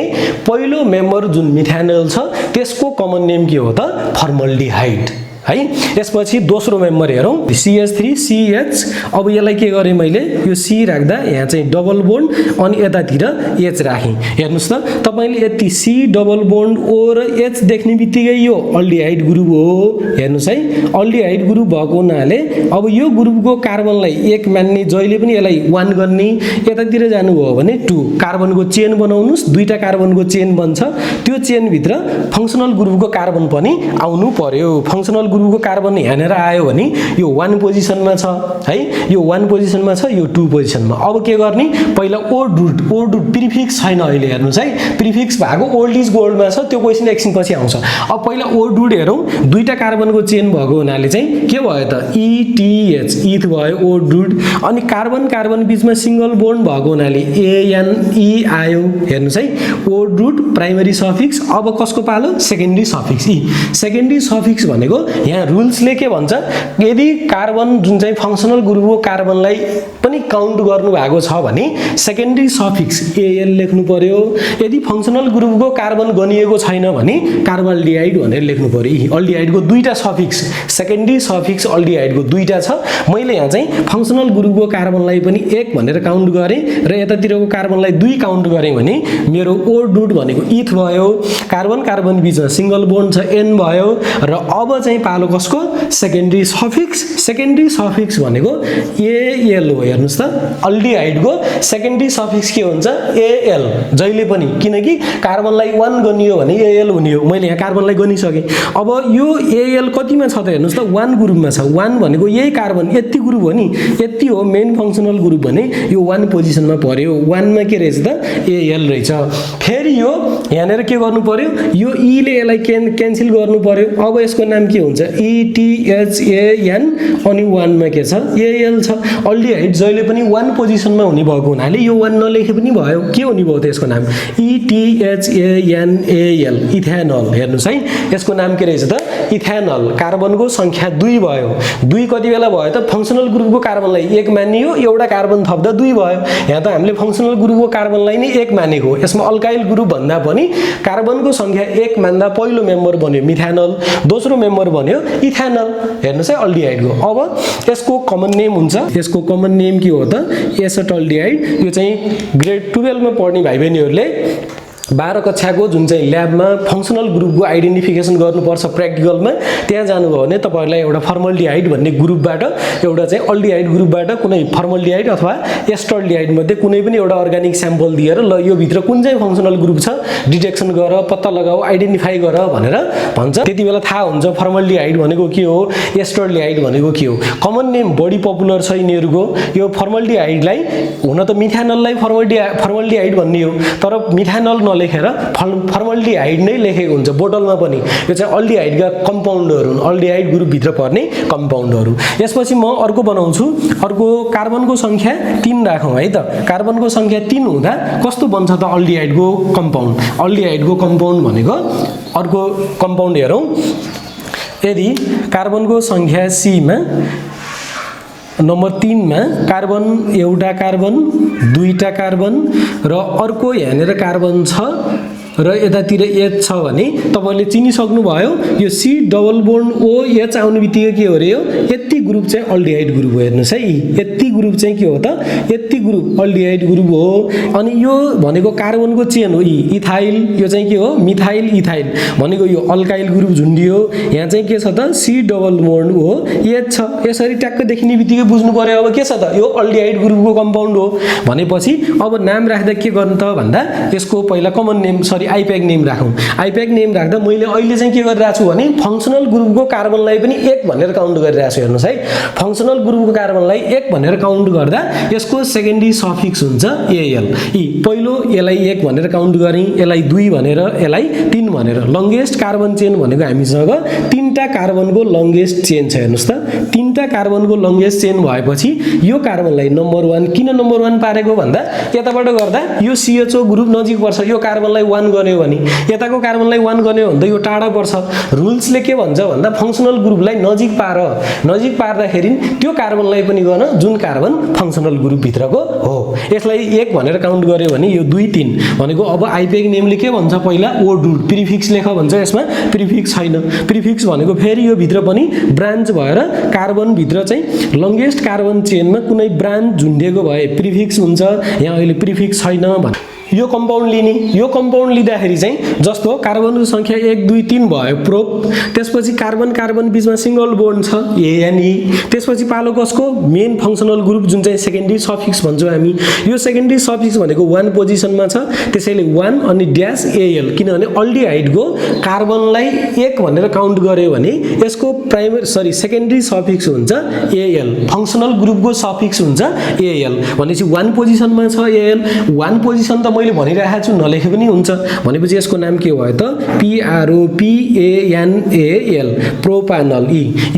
पहिलो मेम्बर जुन मिथानल छ त्यसको कमन नेम के हो त फर्मल्डिहाइड है। यसपछि दोस्रो मेम्बर हेरौँ CH3CH। अब यसलाई के गरेँ मैले यो C राख्दा यहाँ चाहिँ डबल बोन्ड अनि यतातिर H राखेँ। हेर्नुस् त तपाईले यति C डबल बोन्ड O र H देख्ने बित्तिकै यो अल्डिहाइड ग्रुप हो। हेर्नुस् है अल्डिहाइड ग्रुप भएको हुनाले अब यो ग्रुपको कार्बनलाई एक मान्ने जहिले पनि यसलाई 1 गर्ने यतातिर जानुभयो भने 2 कार्बनको चेन बनाउनुस्। दुईटा कार्बनको चेन बन्छ त्यो चेन भित्र फंक्सनल ग्रुपको कार्बन पनि आउनु पर्यो। फंक्सनल ग्रुपको कार्बन यहाँनेर आयो भने यो 1 पोजिसनमा छ है यो 1 पोजिसनमा छ यो 2 पोजिसनमा। अब के गर्ने पहिला ओड प्रिफिक्स छैन अहिले हेर्नुस् है प्रिफिक्स भएको ओल्ड इज गोल्डमा छ त्यो क्वेशन एकछिन पछि आउँछ। अब पहिला ओड हेरौँ दुईटा कार्बनको चेन भएको हुनाले चाहिँ के भयो त ETH इथ भयो ओड अनि कार्बन कार्बन बीचमा सिंगल बोन्ड भएको हुनाले ANE आयो। हेर्नुस् है ओड प्राइमरी सफिक्स। अब कसको पालो secondary suffix E। Secondary suffix भनेको यहाँ रुल्सले के भन्छ यदि कार्बन जुन चाहिँ फंक्सनल ग्रुपको कार्बनलाई पनि काउन्ट गर्नु भएको छ भने सेकेन्डरी सफिक्स AL लेख्नु पर्यो। यदि फंक्सनल ग्रुपको कार्बन गनिएको छैन भने कार्बल्डिहाइड भनेर लेख्नु पर्यो। अल्डिहाइडको दुईटा सफिक्स सेकेन्डरी सफिक्स अल्डिहाइडको दुईटा छ। मैले यहाँ चाहिँ फंक्सनल ग्रुपको कार्बनलाई पनि 1 भनेर काउन्ट गरेँ र यतातिरको कार्बनलाई 2 काउन्ट गरेँ भने मेरो ओड भनेको इथ भयो। कार्बन कार्बन बीचमा सिंगल बोन्ड छ N भयो र अब चाहिँ पालो कसको सेकेन्डरी सफिक्स। सेकेन्डरी सफिक्स भनेको AL हो। हेर्नुस् त अल्डिहाइडको सेकेन्डरी सफिक्स के हुन्छ AL जहिले पनि किनकि कार्बनलाई 1 गनियो भने AL हुने हो। मैले यहाँ कार्बनलाई गनिसकेँ। अब यो AL कतिमा छ त हेर्नुस् त 1 ग्रुपमा छ। 1 भनेको यही कार्बन यति ग्रुप हो नि यति हो मेन फंक्सनल ग्रुप भने यो 1 पोजिसनमा पर्यो। 1 मा के रहेछ त AL रहेछ। फेरि यो यहाँनेर के गर्नु पर्यो यो E ले यसलाई क्यान्सल गर्नु पर्यो। अब यसको नाम के हुन्छ ETHAN अनि 1 मा के छ AL छ। अल्डिहाइड जहिले पनि 1 पोजिसनमा हुने भएको हुनाले यो 1 नलेखे पनि भयो। के हुने भयो त यसको नाम ETHANAL इथेनल। हेर्नुस् है यसको नाम के रहेछ त इथेनल। कार्बनको संख्या 2 भयो। 2 कति बेला भयो त फंक्सनल ग्रुपको कार्बनलाई 1 मानियो एउटा कार्बन थप्दा 2 भयो। यहाँ त हामीले फंक्सनल ग्रुपको कार्बनलाई नै 1 मानेको। यसमा अल्काइल ग्रुप भन्दा पनि कार्बनको संख्या 1 मान्दा पहिलो मेम्बर बन्यो मिथानल दोस्रो मेम्बर बन्यो इथेनल। हेर्नुस् है अल्डिहाइडको। अब यसको कमन नेम हुन्छ यसको कमन नेम के हो त एसेटल्डिहाइड। यो चाहिँ ग्रेड 12 मा पढ्ने भाइ बहिनीहरूले 12 कक्षाको जुन चाहिँ ल्याबमा फंक्सनल ग्रुपको आइडेन्टिफिकेसन गर्नुपर्छ प्र्याक्टिकलमा त्यहाँ जानुभयो भने तपाईहरुलाई एउटा फर्मल्डिहाइड भन्ने ग्रुपबाट एउटा चाहिँ अल्डिहाइड ग्रुपबाट कुनै फर्मल्डिहाइड अथवा एस्टल्डिहाइड मध्ये कुनै पनि एउटा अर्गानिक स्याम्पल दिएर ल यो भित्र कुन चाहिँ फंक्सनल ग्रुप छ डिटेक्सन गर पत्ता लगाऊ आइडेन्टिफाई गर भनेर भन्छ। त्यतिबेला थाहा हुन्छ फर्मल्डिहाइड भनेको के हो एस्टल्डिहाइड भनेको के हो। कमन नेम बढी पपुलर छ यिनीहरुको। यो फर्मल्डिहाइडलाई हुन त मिथानललाई फर्मल्डिहाइड भन्ने हो तर मिथानल लेखेर फर्मल्डिहाइड नै लेखेको हुन्छ बोतलमा पनि। यो चाहिँ अल्डिहाइडका कम्पाउन्डहरु अल्डिहाइड ग्रुप भित्र पर्ने कम्पाउन्डहरु। यसपछि म अर्को बनाउँछु। अर्को कार्बनको संख्या 3 राखौं है त। कार्बनको संख्या 3 हुँदा कस्तो बन्छ त अल्डिहाइडको कम्पाउन्ड। अल्डिहाइडको कम्पाउन्ड भनेको अर्को कम्पाउन्ड हेरौं। यदि कार्बनको संख्या C मा नम्बर 3 मा कार्बन एउटा कार्बन दुईटा कार्बन र अर्को यहाँनेर कार्बन छ र यतातिर H छ भने तपाईले चिनिसक्नु भयो यो C डबल बोन्ड OH आउने बित्तिकै के हो रे यो यति ग्रुप चाहिँ अल्डिहाइड ग्रुप हो। हेर्नुस् है यति ग्रुप चाहिँ के हो त यति ग्रुप अल्डिहाइड ग्रुप हो। अनि यो भनेको कार्बनको चेन हो इथाइल यो चाहिँ के हो मिथाइल इथाइल भनेको यो अल्काइल ग्रुप झुन्डियो। यहाँ चाहिँ के छ त C डबल बोन्ड OH छ। यसरी ट्याक्क देखिने बित्तिकै बुझ्नु पर्यो अब के छ त यो अल्डिहाइड ग्रुपको कम्पाउन्ड हो भनेपछि अब नाम राख्दा के गर्नु त भन्दा यसको पहिला कमन नेम सरी आइप्याक नेम राखौं। आइप्याक नेम राख्दा मैले अहिले चाहिँ के गरिरहेको छु भने फंक्सनल ग्रुपको कार्बनलाई पनि 1 भनेर काउन्ट गरिरहेको छु। हेर्नुस् है फंक्सनल ग्रुपको कार्बनलाई 1 भनेर काउन्ट गर्दा यसको सेकेन्डरी सफिक्स हुन्छ AL। पहिलो यसलाई 1 भनेर काउन्ट गरे यसलाई 2 भनेर यसलाई 3 भनेर लंगेस्ट कार्बन चेन भनेको हामीसँग 3टा कार्बनको लंगेस्ट चेन छ। हेर्नुस् त 3टा कार्बनको लंगेस्ट चेन भएपछि यो कार्बनलाई नम्बर 1 किन नम्बर 1 पारेको भन्दा यताबाट गर्दा यो CHO ग्रुप नजिक पर्छ यो कार्बनलाई 1 1 गर्ने हो भने यताको कार्बनलाई 1 गर्ने हो भने त यो टाढा पर्छ रुल्सले के भन्छ भन्दा फंक्सनल ग्रुपलाई नजिक पार्दाखेरि त्यो कार्बनलाई पनि गर्न जुन कार्बन फंक्सनल ग्रुप भित्रको हो यसलाई 1 भनेर काउन्ट गर्यो भने यो 2 3 भनेको अब आइपेग नेमले के भन्छ पहिला ओ डुड प्रिफिक्स लेख भन्छ यसमा प्रिफिक्स छैन प्रिफिक्स भनेको फेरि यो भित्र पनि ब्रान्च भएर कार्बन भित्र चाहिँ लंगेस्ट कार्बन चेनमा कुनै ब्रान्च झुन्डिएको भए प्रिफिक्स हुन्छ यहाँ अहिले प्रिफिक्स छैन भने यो कम्पाउन्ड लिने यो कम्पाउन्ड लिँदाखेरि चाहिँ जस्तो कार्बनको संख्या 1 2 3 भयो प्रोप त्यसपछि कार्बन कार्बन बीचमा सिंगल बोन्ड छ एएनई त्यसपछि पालो कसको मेन फंक्सनल ग्रुप जुन चाहिँ सेकेन्डरी सफिक्स भन्छौं हामी यो सेकेन्डरी सफिक्स भनेको 1 पोजिसनमा छ त्यसैले 1 अनि ड्याश एएल किनभने अल्डिहाइडको कार्बनलाई 1 भनेर काउन्ट गर्यो भने यसको सेकेन्डरी सफिक्स हुन्छ एएल फंक्सनल ग्रुपको सफिक्स हुन्छ एएल भनेपछि 1 पोजिसनमा छ एएल 1 पोजिसन त मैले भनिरहेको छु नलेखे पनि हुन्छ भनेपछि यसको नाम के भयो त PROPANAL प्रोपानल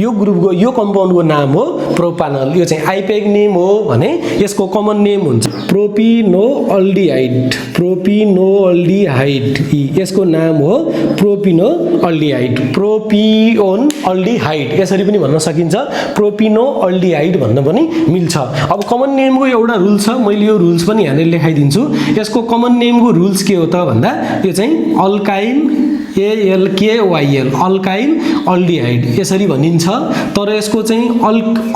यो ग्रुपको यो कम्पाउन्डको नाम हो प्रोपानल यो चाहिँ आइपेग नेम हो भने यसको कमन नेम हुन्छ प्रोपिनोअल्डिहाइड यसको नाम हो प्रोपिनोअल्डिहाइड प्रोपिओनअल्डिहाइड यसरी पनि भन्न सकिन्छ प्रोपिनोअल्डिहाइड भन्न पनि मिल्छ अब कमन नेमको एउटा रुल छ मैले यो रुल्स पनि यहाँले लेखाइदिन्छु यसको कमन नेमको रुल्स के हो त भन्दा यो चाहिँ अल्काइल ALKYL अल्काइल अल्डिहाइड यसरी भनिन्छ तर यसको चाहिँ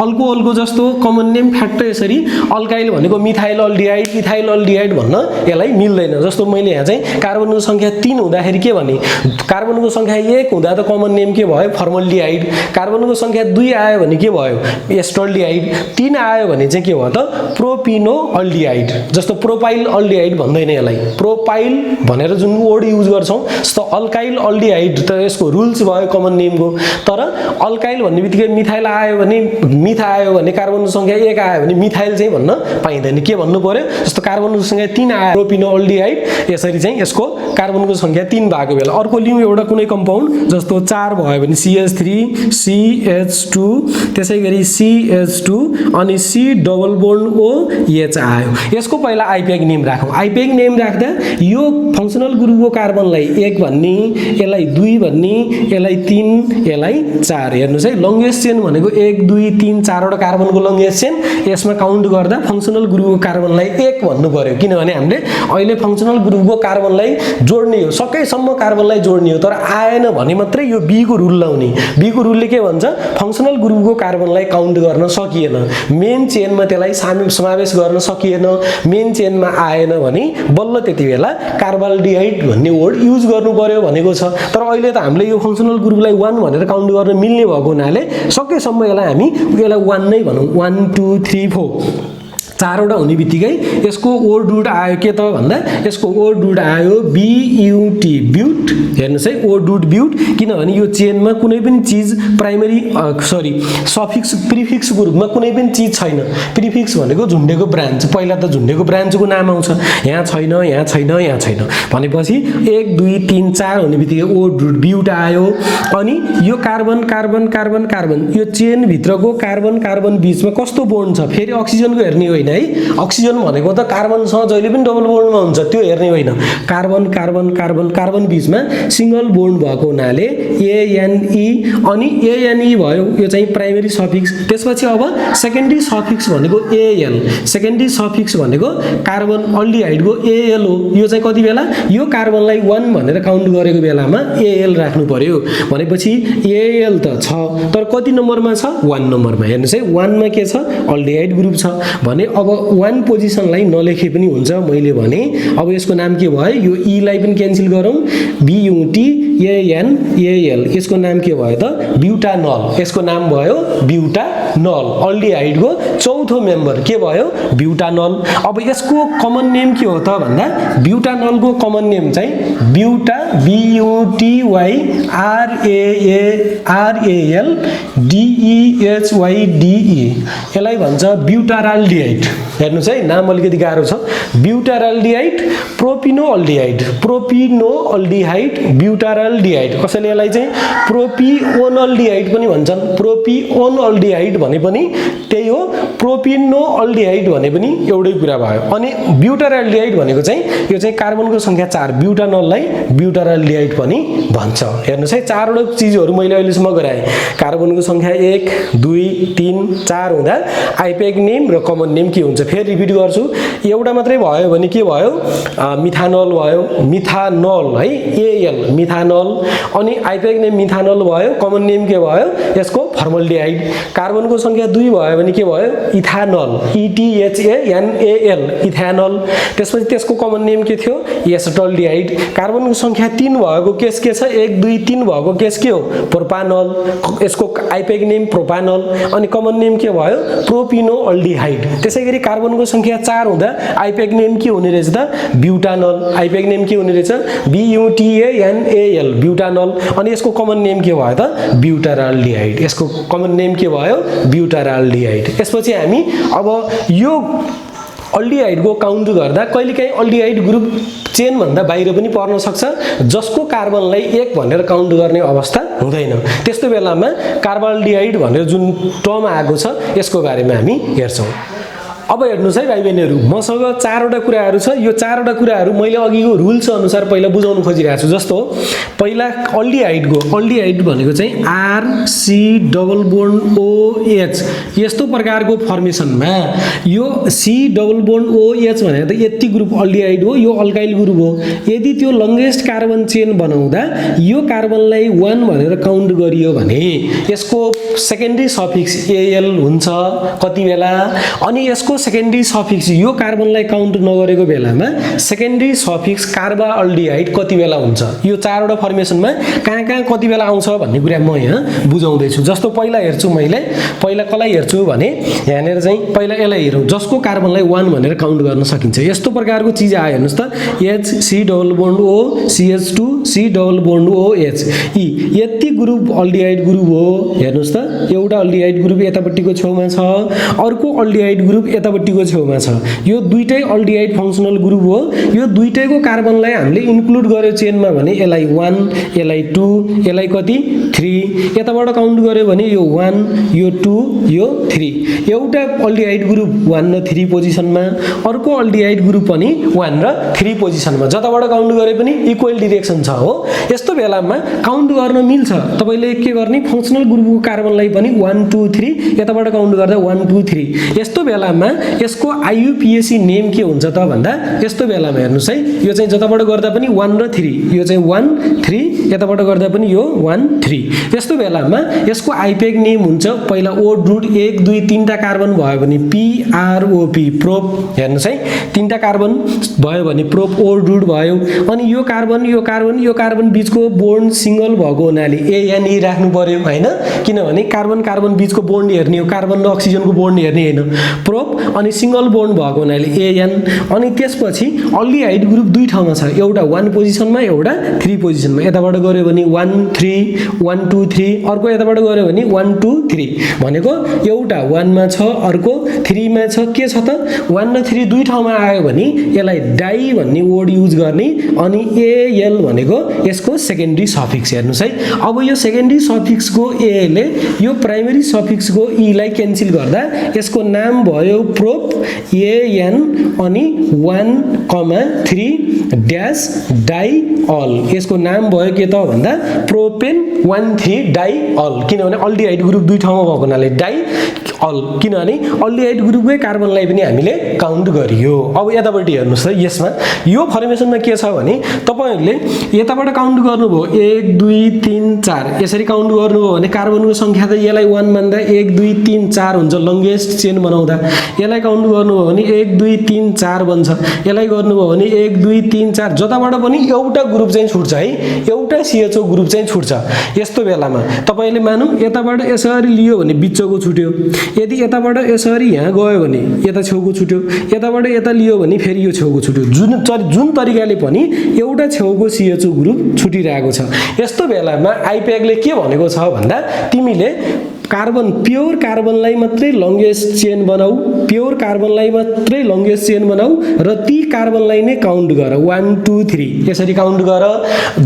अल्कोहलको जस्तो कमन नेम फ्याक्ट यसरी अल्काइल भनेको मिथाइल अल्डिहाइड इथाइल अल्डिहाइड भन्न यसलाई मिल्दैन जस्तो मैले यहाँ चाहिँ कार्बनको संख्या 3 हुँदाखेरि के भने कार्बनको संख्या 1 हुँदा त कमन नेम के भयो फर्मल्डिहाइड कार्बनको संख्या 2 आयो भने के भयो एस्टल्डिहाइड 3 आयो भने चाहिँ के भयो त प्रोपिनोअल्डिहाइड जस्तो प्रोपाइल अल्डिहाइड भन्दैन यसलाई प्रोपाइल भनेर जुन वर्ड युज गर्छौं जस्तो अल्काइल अल्डिहाइड त यसको रुल्स भयो कमन नेमको तर अल्काइल भन्नेबित्तिकै मिथाइल आयो भने कार्बनको संख्या 1 आयो भने मिथाइल चाहिँ भन्न पाइदैन के भन्नु पर्यो जस्तो कार्बनको संख्या 3 आयो प्रोपिनोअल्डिहाइड यसरी चाहिँ यसको कार्बनको संख्या 3 भएको बेला अर्को लियौं एउटा कुनै कम्पाउन्ड जस्तो 4 भयो भने CH3 CH2 त्यसैगरी CH2 अनि C डबल बोन्ड OH आयो यसको पहिला आइपेग नेम राखौं आइपेग नेम राख्दा यो फंक्सनल ग्रुपको कार्बनलाई 1 भन्ने यसलाई 2 भन्ने यसलाई 3 यसलाई 4 हेर्नुस् है लंगेस्ट चेन भनेको 1 2 3 4 वटा कार्बनको लंगेस्ट चेन यसमा काउन्ट गर्दा फंक्सनल ग्रुपको कार्बनलाई 1 भन्नु पर्यो किनभने हामीले अहिले फंक्सनल ग्रुपको कार्बनलाई जोड्ने हो सकेसम्म कार्बनलाई जोड्ने हो तर आएन भने मात्रै यो बी को रुल लाउने बी को रुलले के भन्छ फंक्सनल ग्रुपको कार्बनलाई काउन्ट गर्न सकिएन मेन चेनमा त्यसलाई समावेश गर्न सकिएन मेन चेनमा आएन भने बल्ल त्यतिबेला कार्बाल्डिहाइड भन्ने वर्ड युज गर्नु पर्यो भनेको छ तर अहिले त हामीले यो फंक्सनल ग्रुपलाई 1 भनेर काउन्ट गर्न मिल्ने भएको हुनाले सकेसम्म यसलाई हामी यसलाई 1 नै भनौं 1 2 3 4 चारवटा हुने बित्तिकै यसको ओ डुड आयो के त भन्दा यसको ओ डुड आयो BUT ब्युट हेर्नुस् है ओ डुड ब्युट किनभने यो चेनमा कुनै पनि चीज प्राइमरी सफिक्स प्रिफिक्स ग्रुपमा कुनै पनि चीज छैन प्रिफिक्स भनेको झुन्डेको ब्रान्च पहिला त झुन्डेको ब्रान्चको नाम आउँछ यहाँ छैन भनेपछि 1 2 3 4 हुने बित्तिकै ओ डुड ब्युट आयो अनि यो कार्बन यो चेन भित्रको कार्बन बीचमा कस्तो बोन्ड छ फेरि अक्सिजनको हेर्ने होइन है अक्सिजन भनेको त कार्बनसँग जहिले पनि डबल बोन्डमा हुन्छ त्यो हेर्ने होइन कार्बन बीचमा सिंगल बोन्ड भएको हुनाले ANE अनि ANE भयो यो चाहिँ प्राइमरी सफिक्स त्यसपछि अब सेकेन्डरी सफिक्स भनेको AL सेकेन्डरी सफिक्स भनेको कार्बन अल्डिहाइडको AL हो यो चाहिँ कति बेला यो कार्बनलाई 1 भनेर काउन्ट गरेको बेलामा AL राख्नु पर्यो भनेपछि AL त छ तर कति नम्बरमा छ 1 नम्बरमा हेर्नुस् है 1 मा के छ अल्डिहाइड ग्रुप छ भने अब 1 पोजिसनलाई नलेखे पनि हुन्छ मैले भने अब यसको नाम के भयो यो E लाई पनि क्यान्सल गरौँ BUTANAL यसको नाम के भयो त ब्युटानल यसको नाम भयो ब्युटानल अल्डिहाइडको चौथो मेम्बर के भयो ब्युटानल अब यसको कमन नेम के हो त भन्दा ब्युटानलको कमन नेम चाहिँ ब्युटा BUTYRAL DEHYDE यसलाई भन्छ ब्युटाराल्डिहाइड हेर्नुस् है, नाम अलिकति गाह्रो छ। ब्युटाराल्डिहाइड, प्रोपिनोअल्डिहाइड, प्रोपिनोअल्डिहाइड, ब्युटाराल्डिहाइड। कसैले यसलाई चाहिँ प्रोपिओनअल्डिहाइड पनि भन्छन्। प्रोपिओनअल्डिहाइड भने पनि त्यही हो, प्रोपिनोअल्डिहाइड भने पनि एउटै कुरा भयो। अनि ब्युटाराल्डिहाइड भनेको चाहिँ यो चाहिँ कार्बनको संख्या 4, ब्युटानललाई ब्युटाराल्डिहाइड पनि भन्छ। हेर्नुस् है, चारवटा चीजहरु मैले अहिलेसम्म गराएँ। कार्बनको संख्या 1 2 3 4 हुँदा आइप्याक नेम र कमन नेम के हुन्छ, फेरि रिपिट गर्छु। एउटा मात्रै भयो भने के भयो, मिथानल भयो, मिथानल है, एएल मिथानल। अनि आइप्याक नेम मिथानल भयो, कमन नेम के भयो यसको, फर्मल्डिहाइड। कार्बनको संख्या 2 भयो भने के भयो, इथानल, ETHANAL, इथानल। त्यसपछि त्यसको कमन नेम के थियो, एसिटल्डिहाइड। कार्बनको संख्या 3 भएको केस के छ, 1 2 3 भएको केस के हो, प्रोपानल। यसको आइप्याक नेम प्रोपानल। अनि कमन नेम के भयो, प्रोपिनोअल्डिहाइड। त्यसैगरी कार्बनको संख्या 4 हुँदा आइप्याक नेम के हुने रहेछ त, ब्युटानल। आइप्याक नेम के हुने रहेछ, BUTANAL, ब्युटानल। अनि यसको कमन नेम के भयो त, ब्युटाराल्डिहाइड। यसको कमन नेम के भयो, ब्युटाराल्डिहाइड। यसपछि हामी अब यो अल्डिहाइडको काउन्ट गर्दा कहिलेकाहीँ अल्डिहाइड ग्रुप चेन भन्दा बाहिर पनि पर्न सक्छ, जसको कार्बनलाई 1 भनेर काउन्ट गर्ने अवस्था हुँदैन। त्यस्तो बेलामा कार्बाल्डिहाइड भनेर जुन टर्म आएको छ यसको बारेमा हामी हेर्छौँ। अब हेर्नुस् है भाइ बहिनीहरु, मसँग 4वटा कुराहरु छ। यो 4वटा कुराहरु मैले अघिको रुल्स अनुसार पहिला बुझाउन खोजिरहेको छु। जस्तो पहिला अल्डिहाइडको, अल्डिहाइड भनेको चाहिँ RC डबल बोन्ड OH, यस्तो प्रकारको फर्मेसनमा यो C डबल बोन्ड OH भनेको त यति ग्रुप अल्डिहाइड हो, यो अल्काइल ग्रुप हो। यदि त्यो लंगेस्ट कार्बन चेन बनाउँदा यो कार्बनलाई 1 भनेर काउन्ट गरियो भने यसको सेकेन्डरी सफिक्स AL हुन्छ कति बेला, अनि यसको सेकेन्डरी सफिक्स यो कार्बनलाई काउन्ट नगरेको बेलामा सेकेन्डरी सफिक्स कार्बा अल्डिहाइड कति बेला हुन्छ। यो 4वटा फर्मेसनमा कहाँ कति बेला आउँछ भन्ने कुरा म यहाँ बुझाउँदै छु। जस्तो पहिला हेर्छु, मैले पहिला कसलाई हेर्छु भने यहाँनेर चाहिँ पहिला यसलाई हेरौँ, जसको कार्बनलाई 1 भनेर काउन्ट गर्न सकिन्छ। यस्तो प्रकारको चीज आयो हेर्नुस् त, HC double bond O CH2 C double bond OH, यति ग्रुप अल्डिहाइड ग्रुप हो। हेर्नुस् त, एउटा अल्डिहाइड ग्रुप यतापट्टिको छेउमा छ, अर्को अल्डिहाइड ग्रुप यतापट्टिको छेउमा छ। यो दुईटै अल्डिहाइड फंक्सनल ग्रुप हो। यो दुईटैको कार्बनलाई हामीले इन्क्लुड गर्यो चेनमा भने यसलाई 1, यसलाई 2, यसलाई कति 3, यताबाट काउन्ट गर्यो भने यो 1, यो 2, यो 3। एउटा अल्डिहाइड ग्रुप 1 र 3 पोजिसनमा, अर्को अल्डिहाइड ग्रुप पनि 1 र 3 पोजिसनमा, जताबाट काउन्ट गरे पनि इक्वल डाइरेक्सन छ हो। यस्तो बेलामा काउन्ट गर्न मिल्छ। तपाईले के गर्ने, फंक्सनल ग्रुपको कार्बनलाई पनि 1 2 3 यताबाट काउन्ट गर्दा 1 2 3। यस्तो बेलामा यसको IUPAC नेम के हुन्छ त भन्दा, यस्तो बेलामा हेर्नुस् है, यो चाहिँ जताबाट गर्दा पनि 1 र 3, यो चाहिँ 1 3, यताबाट गर्दा पनि यो 1 3। यस्तो बेलामा यसको आइप्याक नेम हुन्छ पहिला ओड रुट 1 2 3 टा कार्बन भयो भने PROP, प्रोप। हेर्नुस् है, 3 टा कार्बन भयो भने प्रोप ओड रुट भयो। अनि यो कार्बन यो कार्बन यो कार्बन बीचको बोन्ड सिंगल भएको हुनाले ANE राख्नु पर्यो हैन, किनभने कार्बन कार्बन बीचको बोन्ड हेर्ने हो, कार्बन र अक्सिजनको बोन्ड हेर्ने हैन। प्रोप अनि सिंगल बोन्ड भएको हुनाले AN। अनि त्यसपछि अल्डिहाइड ग्रुप दुई ठाउँमा छ, एउटा 1 पोजिसनमा, एउटा 3 पोजिसनमा। यताबाट गयो भने 1 3 1 2 3, अर्को यताबाट गयो भने 1 2 3। भनेको एउटा 1 मा छ, अर्को 3 मा छ। के छ त, 1 र 3 दुई ठाउँमा आयो भने यसलाई डाइ भन्ने वर्ड युज गर्ने। अनि AL भनेको यसको सेकेन्डरी सफिक्स। हेर्नुस् है, अब यो सेकेन्डरी सफिक्सको A ले यो प्राइमरी सफिक्सको E लाई क्यान्सल गर्दा यसको नाम भयो प्रोप AN अनि 1 3 ड्यास डाइअल। यसको नाम भयो के त भन्दा प्रोपेन 1 3 डाइअल, किनभने अल्डिहाइड ग्रुप दुई ठाउँमा भएको हुनाले डाइअल, किनभने अल्डिहाइड ग्रुपकै कार्बनलाई पनि हामीले काउन्ट गरियो। अब यतापट्टि हेर्नुस् त, यसमा यो फर्मेसनमा के छ भने तपाईहरुले यताबाट काउन्ट गर्नुभयो 1 2 3 4, यसरी काउन्ट गर्नुभयो भने कार्बनको संख्या त यसलाई 1 मान्दा 1 2 3 4 हुन्छ लंगेस्ट चेन बनाउँदा। यसलाई काउन्ट गर्नुभयो भने 1 2 3 4 बन्छ। यसलाई गर्नुभयो भने 1 2 3 4, जताबाट पनि एउटा ग्रुप चाहिँ छुट्छ है, एउटा CHO ग्रुप चाहिँ छुट्छ। यस्तो बेलामा तपाईले मानौ यताबाट यसरी लियो भने बिचको छुट्यो, यदि यताबाट यसरी यहाँ गयो भने यता छेउको छुट्यो, यताबाट यता लियो भने फेरि यो छेउको छुट्यो। जुन तरिकाले पनि एउटा छेउको CHO ग्रुप छुटिरहेको छ। यस्तो बेलामा आइप्याकले के भनेको छ भन्दा, तिमीले कार्बन प्योर कार्बनलाई मात्रै लङ्गेस्ट चेन बनाऊ, प्योर कार्बनलाई मात्रै लङ्गेस्ट चेन बनाऊ र ती कार्बनलाई नै काउन्ट गर 1 2 3 यसरी काउन्ट गर।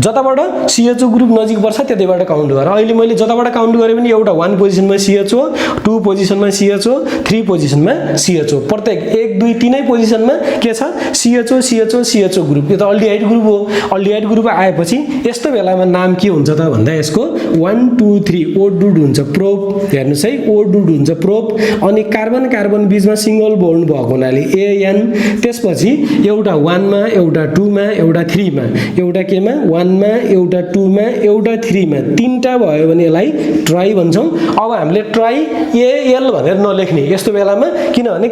जताबाट CHO ग्रुप नजिक पर्छ त्यतैबाट काउन्ट गर। अहिले मैले जताबाट काउन्ट गरे पनि एउटा 1 पोजिसनमा CHO, 2 पोजिसनमा CHO, 3 पोजिसनमा CHO, प्रत्येक 1 2 3 पोजिसनमा के छ CHO CHO CHO ग्रुप। यो त अल्डिहाइड ग्रुप हो। अल्डिहाइड ग्रुप आएपछि यस्तो बेलामा नाम के हुन्छ त भन्दा यसको 1 2 3 ओडुड हुन्छ, प्रोप हेर्नुस् है, ओडुड हुन्छ प्रोप। अनि कार्बन कार्बन बीचमा सिंगल बोन्ड भएको हुनाले AN, त्यसपछि एउटा 1 मा एउटा 2 मा एउटा 3 मा, एउटा केमा 1 मा एउटा 2 मा एउटा 3 मा, तीनटा भयो भने यसलाई ट्राई भन्छौं। अब हामीले ट्राई AL भनेर नलेख्ने यस्तो बेलामा, किनभने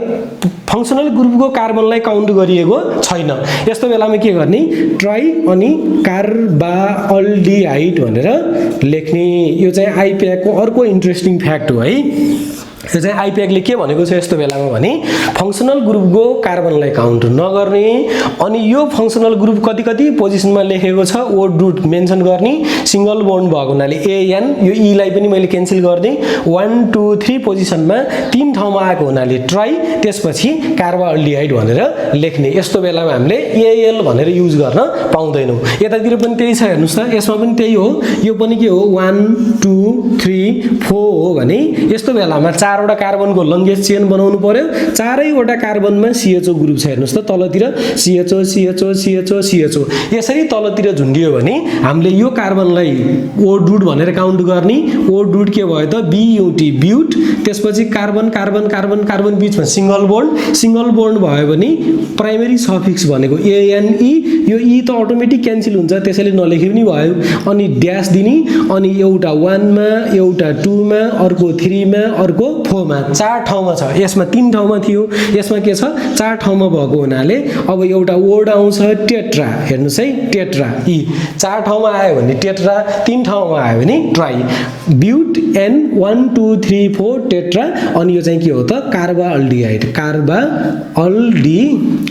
फंक्सनल ग्रुपको कार्बनलाई काउन्ट गरिएको छैन। यस्तो बेलामा के गर्ने ट्राई अनि कार्बाल्डिहाइड भनेर लेख्ने। यो चाहिँ आइप्याक को अर्को इन्ट्रेस्टिङ फ्याक्ट हो है। यो चाहिँ आइप्याक ले के भनेको छ यस्तो बेलामा भने फंक्सनल ग्रुपको कार्बनलाई काउन्ट नगर्ने, अनि यो फंक्सनल ग्रुप कति कति पोजिसनमा लेखेको छ ओडुड मेन्सन गर्ने, सिंगल बोन्ड भएको हुनाले AN, यो E लाई पनि मैले क्यान्सल गर्दै 1 2 3 पोजिसनमा 3 ठाउँमा आएको हुनाले ट्राई, त्यसपछि कार्बाल्डिहाइड भनेर लेख्ने। यस्तो बेलामा हामीले AL भनेर युज गर्न पाउँदैनौं। यतातिर पनि त्यही छ हेर्नुस् त, यसमा पनि त्यही हो। यो पनि के हो 1 2 3 4 हो भने यस्तो बेलामा 4 वटा कार्बनको लङ्गेस्ट चेन बनाउनु पर्यो। 4 वटा कार्बनमा CHO ग्रुप छ हेर्नुस् त, तलतिर CHO CHO CHO CHO यसरी तलतिर झुन्डियो भने हामीले यो कार्बनलाई ओडुड भनेर काउन्ट गर्ने। ओडुड के भयो त BUT ब्युट, त्यसपछि कार्बन कार्बन कार्बन कार्बन बीचमा सिंगल बोन्ड, सिंगल बोन्ड भयो भने प्राइमरी सफिक्स भनेको ANE, यो E त अटोमेटिक क्यान्सल हुन्छ त्यसैले नलेखे पनि भयो। अनि ड्यास दिने, अनि एउटा 1 मा एउटा 2 मा अर्को 3 मा अर्को 4 मा, 4 ठाउँमा छ। यसमा 3 ठाउँमा थियो, यसमा के छ 4 ठाउँमा भएको हुनाले अब एउटा वर्ड आउँछ टेट्रा। हेर्नुस् है टेट्रा, E 4 ठाउँमा आयो भने टेट्रा, 3 ठाउँमा आयो भने ट्राई। ब्युट N 1 2 3 4 tetra. अनि यो चाहिँ के हो त कार्बाल्डिहाइड,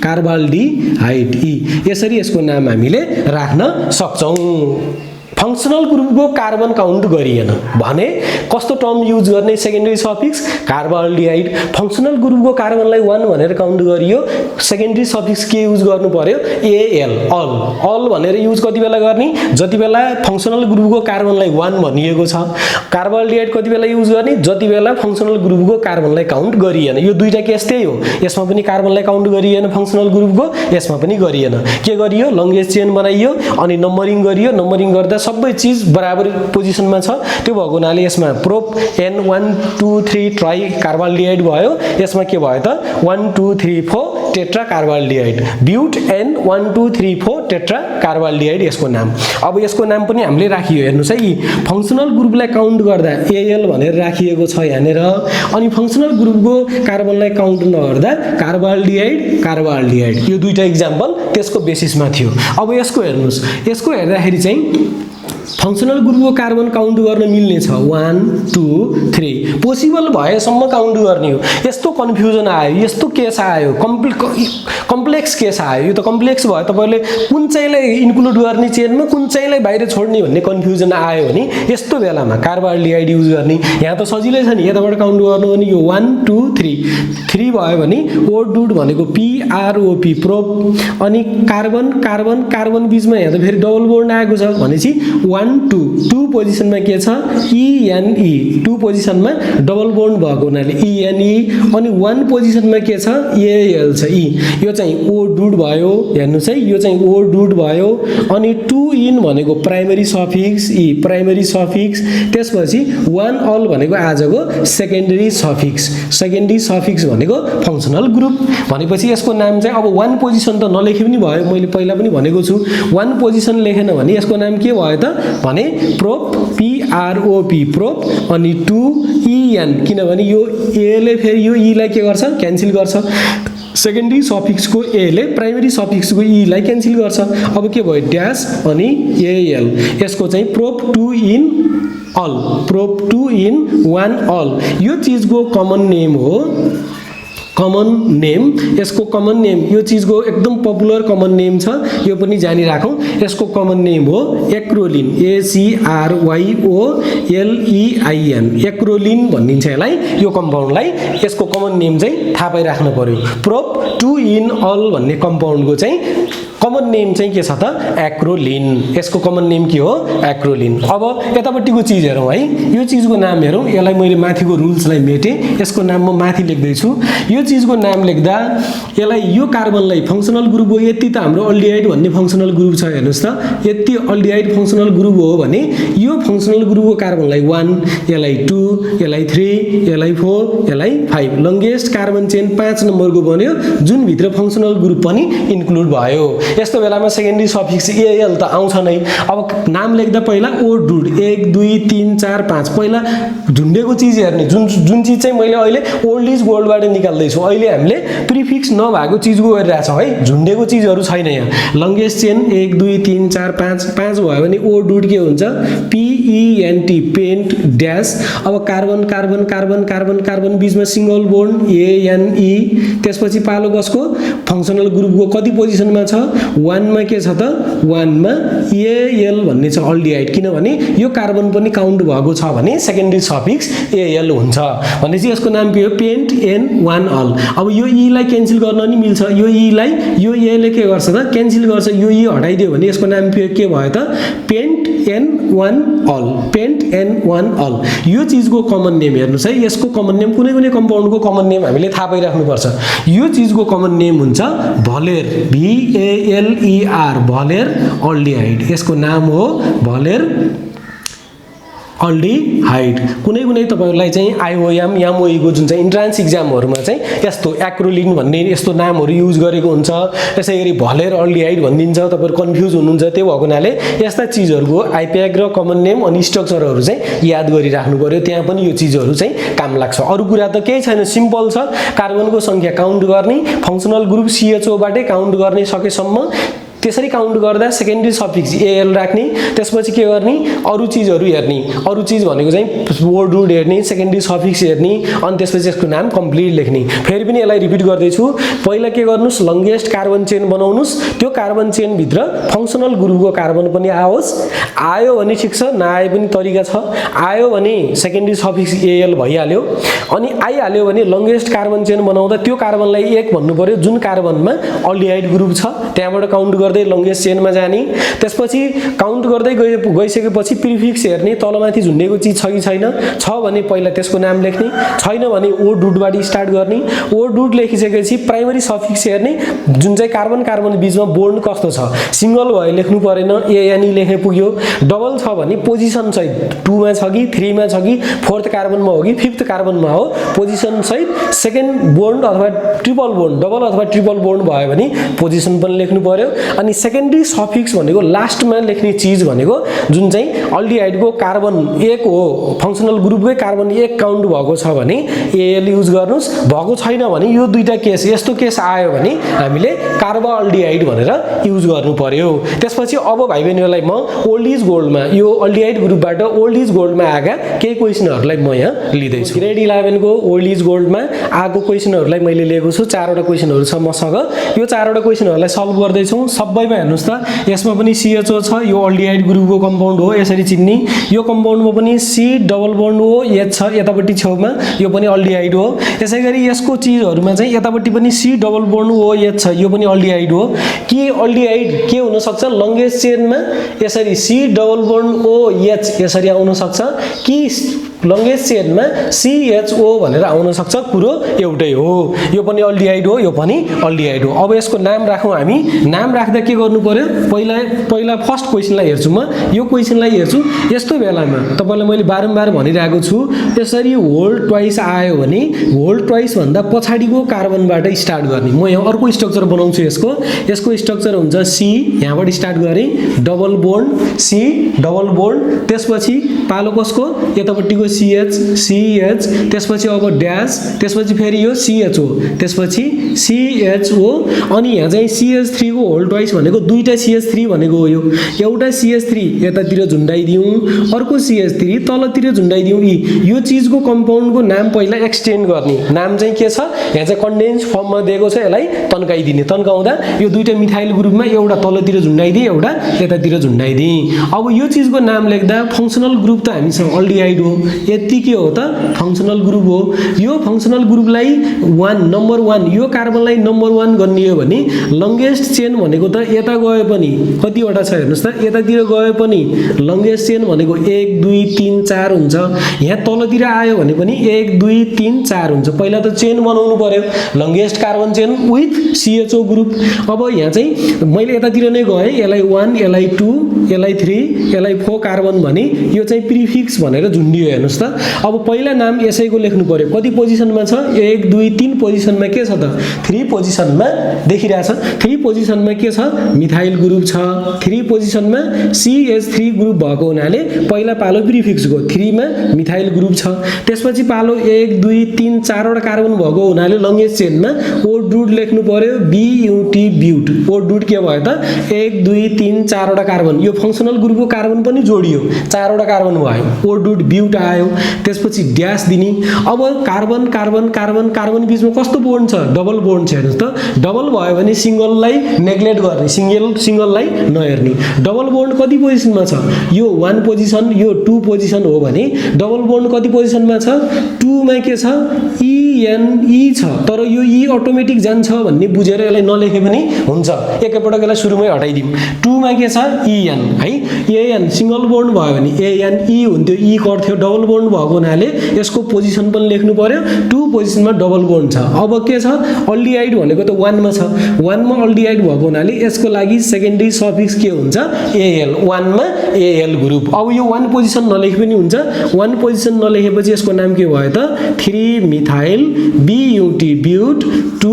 कार्बाल्डिहाइड E। यसरी यसको नाम हामीले राख्न सक्छौं। फंक्सनल ग्रुपको कार्बन काउन्ट गरिएन भने कस्तो टर्म युज गर्ने सेकेन्डरी सफिक्स कार्बाल्डिहाइड। फंक्सनल ग्रुपको कार्बनलाई 1 भनेर काउन्ट गरियो, सेकेन्डरी सफिक्स के युज गर्नु पर्यो AL, अल। अल भनेर युज कति बेला गर्ने जति बेला फंक्सनल ग्रुपको कार्बनलाई 1 भनिएको छ। कार्बाल्डिहाइड कति बेला युज गर्ने जति बेला फंक्सनल ग्रुपको कार्बनलाई काउन्ट गरिएन। यो दुईटा केस त्यही हो, यसमा पनि कार्बनलाई काउन्ट गरिएन फंक्सनल ग्रुपको, यसमा पनि गरिएन। के गरियो लङ्गेस्ट चेन बनाइयो अनि नम्बरिङ गरियो, नम्बरिङ गर्दा सबै चीज बराबर पोजिसनमा छ। त्यो भएको हुनाले यसमा प्रोप N 1 2 3 ट्राई कार्बाल्डिहाइड भयो, यसमा के भयो त 1 2 3 4 tetra carbaldehyde. But N 1 2 3 4 tetra carbaldehyde यसको नाम। अब यसको नाम पनि हामीले राखियो हेर्नुस् है। फंक्सनल ग्रुपलाई काउन्ट गर्दा AL भनेर राखिएको छ यहाँनेर, अनि फंक्सनल ग्रुपको कार्बनलाई काउन्ट नगर्दा कार्बाल्डिहाइड। यो दुईटा एक्जाम्पल त्यसको बेसिसमा थियो। अब यसको हेर्नुस्, यसको हेर्दाखेरि चाहिँ फंक्सनल ग्रुपको कार्बन काउन्ट गर्न मिल्ने छ 1 2 3 पोसिबल भएसम्म काउन्ट गर्ने हो। यस्तो कन्फ्युजन आयो, यस्तो केस आयो, कम्प्लेक्स केस आयो, यो त कम्प्लेक्स भयो, तपाईले कुन चाहिँलाई इन्क्लुड गर्ने चेनमा कुन चाहिँलाई बाहिर छोड्ने भन्ने कन्फ्युजन आयो भने यस्तो बेलामा कार्बाल्डिहाइड युज गर्ने। यहाँ त सजिलै छ नि, यताबाट काउन्ट गर्नु भने यो 1 2 3 भयो भने ओडुड भनेको PROP प्रोप, अनि कार्बन कार्बन कार्बन बीचमा यहाँ त फेरि डबल बोन्ड आएको छ भनेपछि 1 2 पोजिसनमा के छ ENE, 2 पोजिसनमा डबल बोन्ड भएको हुनाले ENE, अनि 1 पोजिसनमा के छ AL छ E। यो चाहिँ ओडुड भयो हेर्नुस् है, यो चाहिँ ओडुड भयो। अनि 2 इन भनेको primary suffix E, primary suffix. त्यसपछि 1 अल भनेको आजको सेकेन्डरी सफिक्स, सेकेन्डरी सफिक्स भनेको फंक्सनल ग्रुप। भनेपछि यसको नाम चाहिँ अब 1 पोजिसन त नलेखे पनि भयो, मैले पहिला पनि भनेको छु 1 पोजिसन लेखेन भने यसको नाम के भयो त भने प्रोप PROP प्रोप, अनि 2 EN, किनभने यो A ले फेरि यो E लाई के गर्छ क्यान्सल गर्छ। सेकेन्डरी सफिक्सको A ले प्राइमरी सफिक्सको E लाई क्यान्सल गर्छ। अब के भयो ड्यास अनि AL। यसको चाहिँ prop 2 en al, prop 2 en 1 al. यो चीजको कमन नेम हो कमन नेम, यसको कमन नेम, यो चीजको एकदम पपुलर कमन नेम छ, यो पनि जानिराखौँ। यसको कमन नेम हो एक्रोलिन, ACRYOLEIN, एक्रोलिन भनिन्छ यसलाई, यो कम्पाउन्डलाई। यसको कमन नेम चाहिँ थाहा पाइराख्नु पर्यो। प्रोप 2 in all भन्ने कम्पाउन्डको चाहिँ कमन नेम चाहिँ के छ त? एक्रोलिन। यसको कमन नेम के हो? एक्रोलिन। अब यतापट्टिको चीज हेरौँ है, यो चीजको नाम हेरौँ। यसलाई मैले माथिको रुल्सलाई मेटेँ, यसको नाम म माथि लेख्दैछु। यो चीजको नाम लेख्दा यसलाई, यो कार्बनलाई फङ्सनल ग्रुप हो, यति त हाम्रो अल्डिहाइड भन्ने फङ्सनल ग्रुप छ, हेर्नुहोस् त, यति अल्डिहाइड फङ्सनल ग्रुप हो भने यो फङ्सनल ग्रुपको कार्बनलाई 1, यसलाई 2, यसलाई 3, यसलाई 4, यसलाई 5, लङ्गेस्ट कार्बन चेन 5 नम्बरको बन्यो, जुन भित्र फङ्सनल ग्रुप पनि इन्क्लुड भयो। यस्तो बेलामा सेकेन्डरी सफिक्स एएल त आउँछ नै। अब नाम लेख्दा पहिला ओ डुड 1 2 3 4 5 पहिला झुन्डेको चीज हेर्ने, जुन चीज चाहिँ मैले अहिले ओल्ड इज गोल्डबाट निकाल्दैछु। अहिले हामीले प्रिफिक्स नभएको चीजको गरिरहेछौँ है, झुन्डेको चीजहरू छैन यहाँ। लङ्गेस्ट चेन 1 2 3 4 5 भयो भने ओ डुड के हुन्छ? PENT, pent dash. अब carbon carbon carbon carbon carbon बिचमा सिङ्गल बोन्ड ANE, त्यसपछि पालो कसको? फङ्सनल ग्रुपको कति पोजिसनमा छ? 1 मा के छ त? 1 मा AL भन्ने छ अल्डिहाइड, किनभने यो कार्बन पनि काउन्ट भएको छ भने सेकेन्डरी सफिक्स AL हुन्छ। भनेपछि यसको नाम के हो? Pent N1 al. अब यो E लाई क्यान्सल गर्न नि मिल्छ, यो E लाई यो A ले के गर्छ त? क्यान्सल गर्छ। यो E हटाइदियो भने यसको नाम के भयो त? Pent N1 al, pent N1 al. यो चीजको कमन नेम हेर्नुहोस् है, यसको कमन नेम कुनै कुनै कम्पाउन्डको कमन नेम हामीले थाहा पाइराख्नुपर्छ। यो चीजको कमन नेम हुन्छ भलेर, VALER, भलेर अल्डिहाइड। यसको नाम हो भलेर अल्डिहाइड। कुनै कुनै तपाईहरुलाई चाहिँ आइओएम यामओईको जुन चाहिँ इन्ट्रान्स एक्जामहरुमा चाहिँ यस्तो एक्रोलिन भन्ने यस्तो नामहरु युज गरेको हुन्छ, त्यसैगरी भलेर अल्डिहाइड भनिदिन्छ, तपाईहरु कन्फ्युज हुनुहुन्छ। त्यो भएको हुनाले यस्ता चीजहरुको आइप्याक र कमन नेम अनि स्ट्रक्चरहरु चाहिँ याद गरिराख्नु पर्यो, त्यहाँ पनि यो चीजहरु चाहिँ काम लाग्छ। अरु कुरा त केही छैन, सिम्पल छ। कार्बनको संख्या काउन्ट गर्ने, फंक्सनल ग्रुप CHO बाटै काउन्ट गर्ने सकेसम्म, त्यसरी काउन्ट गर्दा सेकेन्डरी सफिक्स AL राख्ने, त्यसपछि के गर्ने? अरु चीजहरु हेर्ने। अरु चीज भनेको चाहिँ वर्ड रुट हेर्ने, सेकेन्डरी सफिक्स हेर्ने, अनि त्यसपछि यसको नाम कम्प्लिट लेख्ने। फेरि पनि यसलाई रिपिट गर्दै छु। पहिला के गर्नुस्? लङ्गेस्ट कार्बन चेन बनाउनुस्। त्यो कार्बन चेन भित्र फंक्सनल ग्रुपको कार्बन पनि आओस्। आयो भने ठीक छ, नआए पनि तरिका छ। आयो भने सेकेन्डरी सफिक्स AL भइहाल्यो। अनि आइहाल्यो भने लङ्गेस्ट कार्बन चेन बनाउँदा त्यो कार्बनलाई 1 भन्नु पर्यो, जुन कार्बनमा अल्डिहाइड ग्रुप छ, त्यहाँबाट काउन्ट गर्दै लङ्गेस्ट चेनमा जाने। त्यसपछि काउन्ट गर्दै गइसकेपछि प्रिफिक्स हेर्ने, तलमाथि झुन्डेको चीज छ कि छैन। छ भने पहिला त्यसको नाम लेख्ने, छैन भने ओ डुटबाट स्टार्ट गर्ने। ओ डुट लेखिसकेपछि प्राइमरी सफिक्स हेर्ने, जुन चाहिँ कार्बन कार्बन बीचमा बोन्ड कस्तो छ। सिंगल भए लेख्नु परेन, ANE लेखे पुग्यो। डबल छ भने पोजिसन सहित 2 मा छ कि 3 मा छ कि 4th कार्बनमा हो कि 5th कार्बनमा हो, पोजिसन सहित सेकेन्ड बोन्ड अथवा ट्रिपल बोन्ड, डबल अथवा ट्रिपल बोन्ड भयो भने पोजिसन पनि लेख्नु पर्यो। अनि सेकेन्डरी सफिक्स भनेको लास्टमा लेख्ने चीज भनेको जुन चाहिँ अल्डिहाइडको कार्बन 1 हो, फंक्सनल ग्रुपकै कार्बन 1 काउन्ट भएको छ भने AL युज गर्नुस्। भएको छैन भने यो दुईटा केस, यस्तो केस आयो भने हामीले कार्बो अल्डिहाइड भनेर युज गर्नु पर्यो। त्यसपछि अब भाइ बहिनीहरुलाई म ओल्ड इज गोल्डमा, यो अल्डिहाइड ग्रुपबाट ओल्ड इज गोल्डमा आएका केही क्वेशनहरुलाई म यहाँ लिँदै छु। ग्रेड 11 को ओल्ड इज गोल्डमा आएको क्वेशनहरुलाई मैले लिएको छु। 4 वटा क्वेशनहरु छ मसँग। यो 4 वटा क्वेशनहरुलाई सल्भ गर्दै छौं। सबैमा हेर्नुस् त, यसमा पनि CHO छ, यो अल्डिहाइड ग्रुपको कम्पाउन्ड हो, यसरी चिन्ने। यो कम्पाउन्डमा पनि C डबल बोन्ड हो, H छ यतापट्टि छेउमा, यो पनि अल्डिहाइड हो। यसैगरी यसको चीजहरुमा चाहिँ यतापट्टि पनि C डबल बोन्ड हो, H छ, यो पनि अल्डिहाइड हो। के अल्डिहाइड के हुन सक्छ? लङ्गेस्ट चेनमा यसरी C double bond O H यसरी आउन सक्छ कि लङ्गेस्ट चेनमा CHO भनेर आउन सक्छ। कुरो एउटै हो, यो पनि अल्डिहाइड हो, यो पनि अल्डिहाइड हो। अब यसको नाम राखौं हामी। नाम राख्दा के गर्नु पर्यो? पहिला फर्स्ट क्वेशनलाई हेर्छु म। यो क्वेशनलाई हेर्छु, यस्तो बेलामा तपाईलाई मैले बारम्बार भनिरहेको छु, यसरी होल ट्वाइस आयो भने होल ट्वाइस भन्दा पछाडीको कार्बनबाट स्टार्ट गर्ने। म यहाँ अर्को स्ट्रक्चर बनाउँछु। यसको स्ट्रक्चर हुन्छ C, यहाँबाट स्टार्ट गरे, double bond C double bond, त्यसपछि पालो कसको? यतापट्टिको CH CH त्यसपछि अब ड्यास त्यसपछि फेरि यो CHO त्यसपछि CHO अनि यहाँ चाहिँ CH3 को होल ट्वाइस भनेको दुईटा CH3 भनेको हो यो एउटा CH3 यतातिर झुन्डाइदिउँ अर्को CH3 तलतिर झुन्डाइदिउँ यो चीजको कम्पाउन्डको नाम पहिला एक्सटेन्ड गर्ने नाम चाहिँ के छ यहाँ चाहिँ कन्डेन्स फर्ममा दिएको छ यसलाई तन्काइदिने तन्काउँदा यो दुईटा मिथाइल ग्रुपमा एउटा तलतिर झुन्डाइदिए एउटा यतातिर झुन्डाइदिए अब यो चीजको नाम लेख्दा फंक्शनल ग्रुप त हामीसँग अल्डिहाइड हो यति के हो त फंक्शनल ग्रुप हो यो फंक्शनल ग्रुपलाई 1 नम्बर 1 यो कार्बनलाई नम्बर 1 गर्ने हो भने लंगेस्ट चेन भनेको त यता गए पनि कतिवटा छ हेर्नुस् त यतातिर गए पनि लंगेस्ट चेन भनेको 1 2 3 4 हुन्छ यहाँ तलतिर आयो भने पनि 1 2 3 4 हुन्छ पहिला त चेन बनाउनु पर्यो longest carbon chain with CHO group अब यहाँ चाहिँ मैले यतातिर नै गए यसलाई 1 यसलाई 2 यसलाई 3 यसलाई 4 कार्बन भने यो चाहिँ प्रिफिक्स भनेर झुन्डियो हेर्नुस् त अब पहिला नाम यसैको लेख्नु पर्यो कति पोजिसनमा छ 1 2 3 पोजिसनमा के छ त 3 पोजिसनमा देखिरहेछ 3 पोजिसनमा के छ मिथाइल ग्रुप छ 3 पोजिसनमा CH3 ग्रुप भएको हुनाले पहिला पालो प्रिफिक्सको 3 मा मिथाइल ग्रुप छ त्यसपछि पालो 1 2 3 4 वटा कार्बन भएको हुनाले लंगेस्ट चेनमा ओ डुड लेख्नु पर्यो BUT ब्यूट ओ डुड के भयो त 1 2 3 4 वटा कार्बन यो फंक्शनल ग्रुपको कार्बन पनि जोडियो 4 वटा कार्बन भयो ओ डुड ब्यूट आयो त्यसपछि ड्यास दिने अब कार्बन कार्बन कार्बन कार्बन बीचमा कस्तो बोन्ड छ डबल बोन्ड छ हेर्नुस् त डबल भयो भने सिंगललाई नेग्लेक्ट गर्ने सिंगललाई नहेर्ने डबल बोन्ड कति पोजिसनमा छ यो 1 पोजिसन यो 2 पोजिसन हो भने डबल बोन्ड कति पोजिसनमा छ 2 मा के छ ENE छ तर यो E अटोमेटिक जान्छ भन्ने बुझेर यसलाई नलेखे पनि हुन्छ एकैपटक यसलाई सुरुमै हटाइदिउँ 2 मा के छ EN है AN सिंगल बोन्ड भयो भने ANE हुन्थ्यो E कट्थ्यो डबल बोन्ड भएको हुनाले यसको पोजिसन पनि लेख्नु पर्यो 2 पोजिसनमा डबल बोन्ड छ अब के छ अल्डिहाइड भनेको त 1 मा छ 1 मा अल्डिहाइड भएको हुनाले यसको लागि सेकेन्डरी सफिक्स के हुन्छ AL 1 मा AL ग्रुप अब यो 1 पोजिसन नलेखे पनि हुन्छ 1 पोजिसन नलेखेपछि यसको नाम के भयो त 3 मिथाइल BUT ब्यूट 2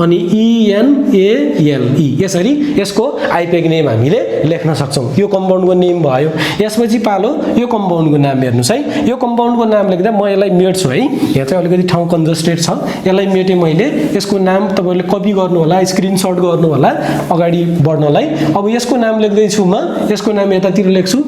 अनि ENALE यसरी यसको आइपेग नेम हामीले लेख्न सक्छौं यो कम्पाउन्डको नेम भयो यसपछि पालो यो कम्पाउन्डको नाम हेर्नुस् है यो कम्पाउन्डको नाम लेख्दा म यसलाई मेट्छु है यहाँ चाहिँ अलिकति ठाउँ कन्जस्टेड छ यसलाई मेटे मैले यसको नाम तपाईले कपी गर्नु होला स्क्रिनशट गर्नु होला अगाडि बढ्नलाई अब यसको नाम लेख्दै छु म यसको नाम यतातिर लेख्छु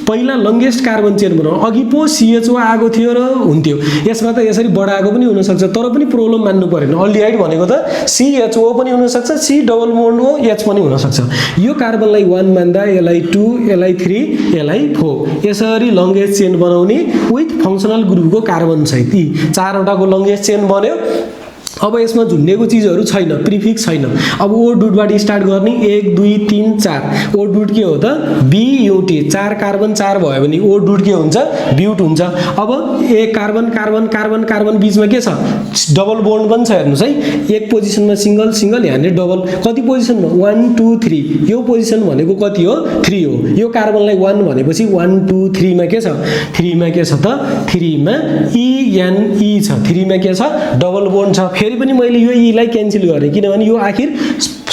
पहिला लंगेस्ट कार्बन चेन बनाउँ अघि पो CHO आएको थियो र हुन्थ्यो यसमा त यसरी बढाएको पनि हुन सक्छ तर पनि प्रब्लम मान्नु पर्दैन अल्डिहाइड भनेको त CHO पनि हुन सक्छ C डबल बोन्ड हो H पनि हुन सक्छ यो कार्बनलाई 1 मान्दा यसलाई 2 यसलाई 3 यसलाई 4 यसरी लंगेस्ट चेन बनाउने विथ फंक्शनल ग्रुपको कार्बन सहित यी 4 वटाको लंगेस्ट चेन बन्यो अब यसमा झुन्डेको चीजहरु छैन प्रिफिक्स छैन अब ओ डुटबाट स्टार्ट गर्ने 1 2 3 4 ओ डुट के हो त BUT 4 कार्बन 4 भयो भने ओ डुट के हुन्छ ब्यूट हुन्छ अब एक कार्बन कार्बन कार्बन कार्बन बीचमा के छ डबल बोन्ड पनि छ हेर्नुस् है एक पोजिसनमा सिंगल सिंगल यहाँ डबल कति पोजिसनमा 1 2 3 यो पोजिसन भनेको कति हो 3 हो यो कार्बनलाई 1 भनेपछि 1 2 3 मा के छ 3 मा के छ त 3 मा ENE छ 3 मा के छ डबल बोन्ड छ फेरि पनि मैले यो E लाई क्यान्सल गरे किनभने यो आखिर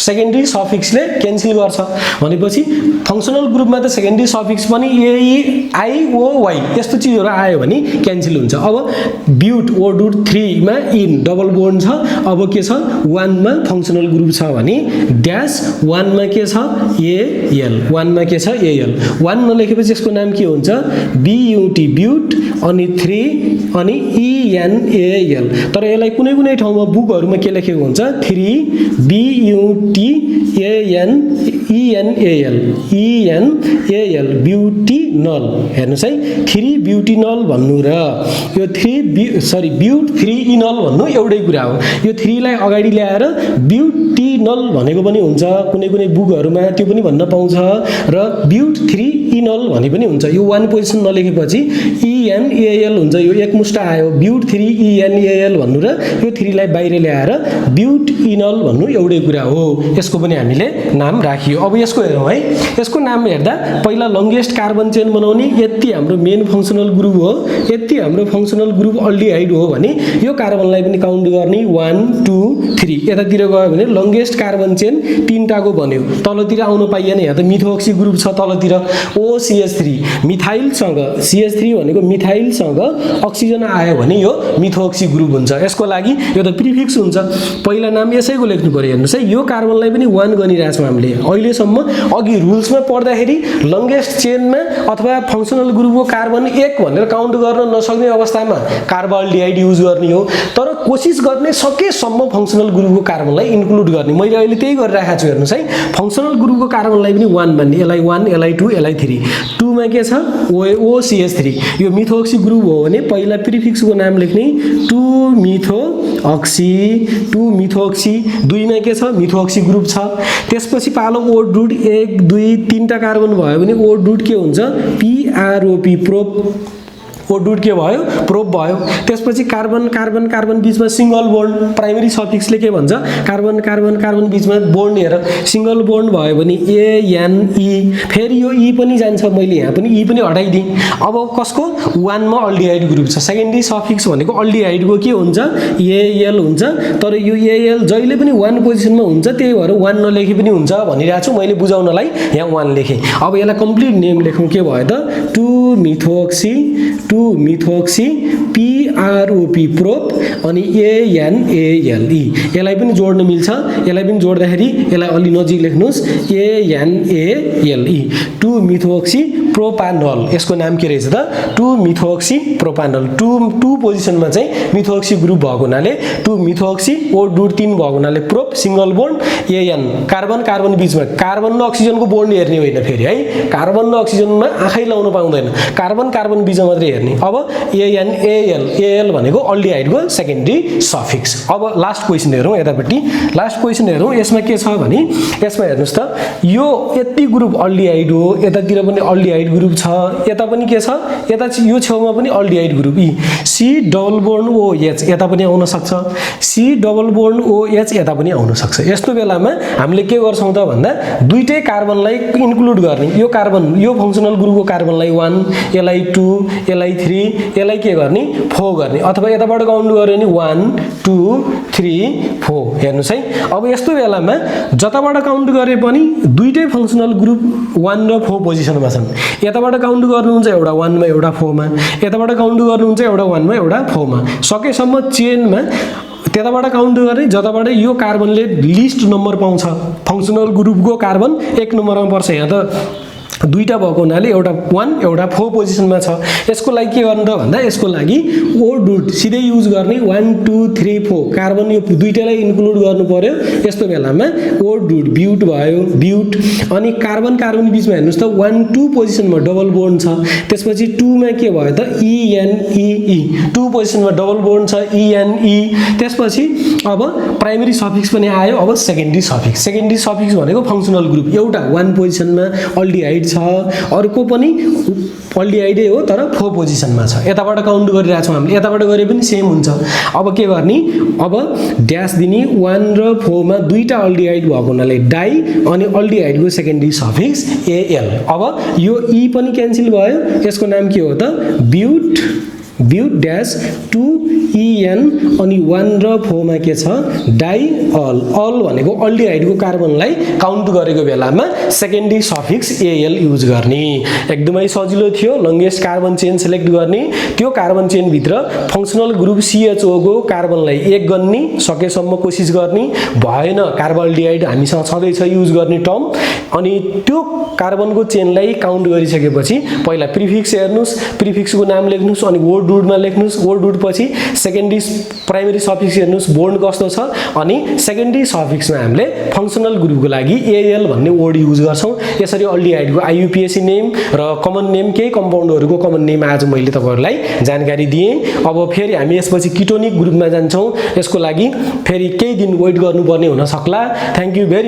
सेकेन्डरी सफिक्सले क्यान्सल गर्छ भनेपछि फंक्शनल ग्रुपमा त सेकेन्डरी सफिक्स पनि AEIOY यस्तो चीजहरु आयो भने क्यान्सल हुन्छ अब ब्यूट ओ डुट 3 मा इन डबल बोन्ड छ अब के छ 1 मा फंक्शनल ग्रुप छ भने ड्याश 1 मा के छ AL 1 मा के छ AL 1 नलेखेपछि यसको नाम के हुन्छ BUT ब्यूट अनि 3 अनि ENAL तर यसलाई कुनै कुनै ठाउँमा बुकहरुमा के लेखेको हुन्छ 3 BUT ENAL ब्युटिनल हेर्नुस् है 3 ब्युटिनल भन्नु र यो 3 ब्युट 3 इनल भन्नु एउटै कुरा हो यो 3 लाई अगाडि ल्याएर ब्युटिनल भनेको पनि हुन्छ कुनै कुनै बुकहरुमा त्यो पनि भन्न पाउँछ र ब्युट 3 इनल भने पनि हुन्छ यो 1 पोजिसन नलेखेपछि ENAL हुन्छ यो एकमुष्ट आयो ब्युट 3 ENAL भन्नु र यो 3 लाई बाहिर ल्याएर ब्युट इनल भन्नु एउटै कुरा हो यसको पनि हामीले नाम राखियो अब यसको हेरौं है यसको नाम हेर्दा पहिला लंगेस्ट कार्बन चेन बनाउने यति हाम्रो मेन फंक्शनल ग्रुप हो यति हाम्रो फंक्शनल ग्रुप अल्डिहाइड हो भने यो कार्बनलाई पनि काउन्ट गर्ने 1 2 3 यतातिर गयो भने लंगेस्ट लङ्गेस्ट कार्बन चेन 3टाको बन्यो। तलतिर आउन पाइएन, यहाँ त मिथोक्सी ग्रुप छ तलतिर OCH3 मिथाइलसँग CH3 भनेको मिथाइलसँग अक्सिजन आयो भने यो मिथोक्सी ग्रुप हुन्छ। यसको लागि यो त प्रिफिक्स हुन्छ, पहिला नाम यसैको लेख्नु पर्यो। हेर्नुस् है, यो कार्बनलाई पनि 1 गनिरहेछौँ हामीले अहिलेसम्म। अघि रुल्समा पढ्दाखेरि लङ्गेस्ट चेनमा अथवा फङ्सनल ग्रुपको कार्बन 1 भनेर काउन्ट गर्न नसक्ने अवस्थामा कार्बाल्डिहाइड युज गर्ने हो, तर कोसिस गर्ने सकेसम्म फङ्सनल ग्रुपको कार्बनलाई इन्क्लुड गर्ने। मैले अहिले त्यही गरिरहेको छु। हेर्नुस् है, फङ्सनल ग्रुपको कार्बनलाई पनि 1 भन्ने, Li1 Li2 Li3। 2 मा के छ OCH3, यो मिथोक्सी ग्रुप हो भने पहिला प्रिफिक्सको नाम लेख्ने 2 मिथोक्सी 2 मिथोक्सी। 2 मा के छ मिथोक्सी ग्रुप छ। त्यसपछि पालो O डुड 1 2 3टा कार्बन भयो भने O डुड के हुन्छ PROP प्रोप। O डुड के भयो प्रोप भयो। त्यसपछि कार्बन कार्बन कार्बन बीचमा सिंगल बोन्ड, प्राइमरी सफिक्सले के भन्छ कार्बन कार्बन कार्बन बीचमा बोन्ड हेर सिंगल बोन्ड भयो भने ANE। फेरि यो E पनि जान्छ, मैले यहाँ पनि E पनि हटाइदिएँ। अब कसको 1 मा अल्डिहाइड ग्रुप छ। सेकेन्डरी सफिक्स भनेको अल्डिहाइडको के हुन्छ AL हुन्छ, तर यो AL जहिले पनि 1 पोजिसनमा हुन्छ, त्यही भएर 1 नलेखे पनि हुन्छ भनिरहेको छु। मैले बुझाउनलाई यहाँ 1 लेखेँ। अब यसलाई कम्प्लिट नेम लेखौँ, के भयो त 2 मिथोक्सी PROP प्रोप अनि ANALE। यसलाई पनि जोड्न मिल्छ, यसलाई पनि जोड्दाखेरि यसलाई अलि नजिक लेख्नुहोस् ANALE 2 मिथोक्सी प्रोपानल। यसको नाम के रहेछ त 2 मिथोक्सी प्रोपानल। 2 पोजिसनमा चाहिँ मिथोक्सी ग्रुप भएको हुनाले 2 मिथोक्सी। O डुड 3 भएको हुनाले prop single bond AN। Carbon carbon बीचमा कार्बन र अक्सिजनको बोन्ड हेर्ने होइन फेरि है, कार्बन र अक्सिजनमा आँखै लाउन पाउँदैन, कार्बन कार्बन बीचमा मात्रै हेर्ने। अब ANAL भनेको अल्डिहाइडको सेकेन्डरी सफिक्स। अब लास्ट क्वेसन हेरौँ यतापट्टि। लास्ट क्वेसन हेरौँ, यसमा के छ भने यसमा हेर्नुहोस् त, यो यति ग्रुप अल्डिहाइड हो, यतातिर पनि अल्डिहाइड ग्रुप छ, यता पनि के छ, यता यो छेउमा पनि aldehyde group E। C double bond OH यता पनि आउन सक्छ, C डबल बोन्ड OH यता पनि आउन सक्छ। यस्तो बेलामा हामीले के गर्छौँ त भन्दा दुईटै कार्बनलाई इन्क्लुड गर्ने। यो कार्बन यो फङ्सनल ग्रुपको कार्बनलाई 1 Li2 Li3 यसलाई के गर्ने 4 गर्ने, अथवा यताबाट काउन्ट गऱ्यो भने 1 2 3 4। हेर्नुहोस् है, अब यस्तो बेलामा जताबाट काउन्ट गरे पनि दुईटै फङ्सनल ग्रुप 1 र 4 पोजिसनमा छन्। यताबाट काउन्ट गर्नुहुन्छ एउटा 1 मा एउटा 4 मा, यताबाट काउन्ट गर्नुहुन्छ एउटा 1 मा एउटा 4 मा। सकेसम्म चेनमा त्यताबाट काउन्ट गर्ने जताबाट यो कार्बनले लिस्ट नम्बर पाउँछ। फङ्सनल ग्रुपको कार्बन 1 नम्बरमा पर्छ, यहाँ त दुईटा भएको हुनाले एउटा 1 एउटा 4 पोजिसनमा छ। यसको लागि के गर्नु त भन्दा यसको लागि O डुड सिधै युज गर्ने 1 2 3 4 कार्बन यो दुईटालाई इन्क्लुड गर्नु पर्यो। यस्तो बेलामा O डुड ब्युट भयो, ब्युट। अनि कार्बन कार्बन बीचमा हेर्नुहोस् त 1 2 पोजिसनमा डबल बोन्ड छ। त्यसपछि 2 मा के भयो त ENE 2 पोजिसनमा डबल बोन्ड छ ENE। त्यसपछि अब प्राइमरी सफिक्स पनि आयो। अब सेकेन्डरी सफिक्स। सेकेन्डरी सफिक्स भनेको फङ्सनल ग्रुप एउटा 1 पोजिसनमा अल्डिहाइड छ, अर्को पनि अल्डिहाइडै हो तर 4 पोजिसनमा छ। यताबाट काउन्ट गरिरहेछौँ हामीले, यताबाट गरे पनि सेम हुन्छ। अब के गर्ने, अब ड्यास दिने 1 र 4 मा दुईटा अल्डिहाइड भएको हुनाले डाइ अनि अल्डिहाइडको सेकेन्डरी सफिक्स AL। अब यो E पनि क्यान्सल भयो, यसको नाम के हो त ब्युट ब्युट ड्यास 2 EN अनि 1 र 4 मा के छ डाइ अल। अल भनेको अल्डिहाइडको कार्बनलाई काउन्ट गरेको बेलामा सेकेन्डरी सफिक्स AL युज गर्ने। एकदमै सजिलो थियो। लङ्गेस्ट कार्बन चेन सेलेक्ट गर्ने, त्यो कार्बन चेन भित्र फङ्सनल ग्रुप CHO को कार्बनलाई 1 गन्ने, सकेसम्म कोसिस गर्ने, भएन कार्बाल्डिहाइड हामीसँग छँदैछ युज गर्ने टर्म। अनि त्यो कार्बनको चेनलाई काउन्ट गरिसकेपछि पहिला प्रिफिक्स हेर्नुस्, प्रिफिक्सको नाम लेख्नुस्, अनि O डुडमा लेख्नुस्। O डुड पछि सेकेन्डरी प्राइमरी सफिक्स हेर्नुस् बोन्ड कस्तो छ, अनि सेकेन्डरी सफिक्समा हामीले फङ्सनल ग्रुपको लागि AL भन्ने वर्ड युज गर्छौँ। यसरी अल्डिहाइडको IUPAC नेम र कमन नेम केही कम्पाउन्डहरूको कमन नेम आज मैले तपाईहरुलाई जानकारी दिएँ। अब फेरि हामी यसपछि किटोनिक ग्रुपमा जान्छौँ। यसको लागि फेरि केही दिन वेट गर्नुपर्ने हुन सक्ला। Thank you very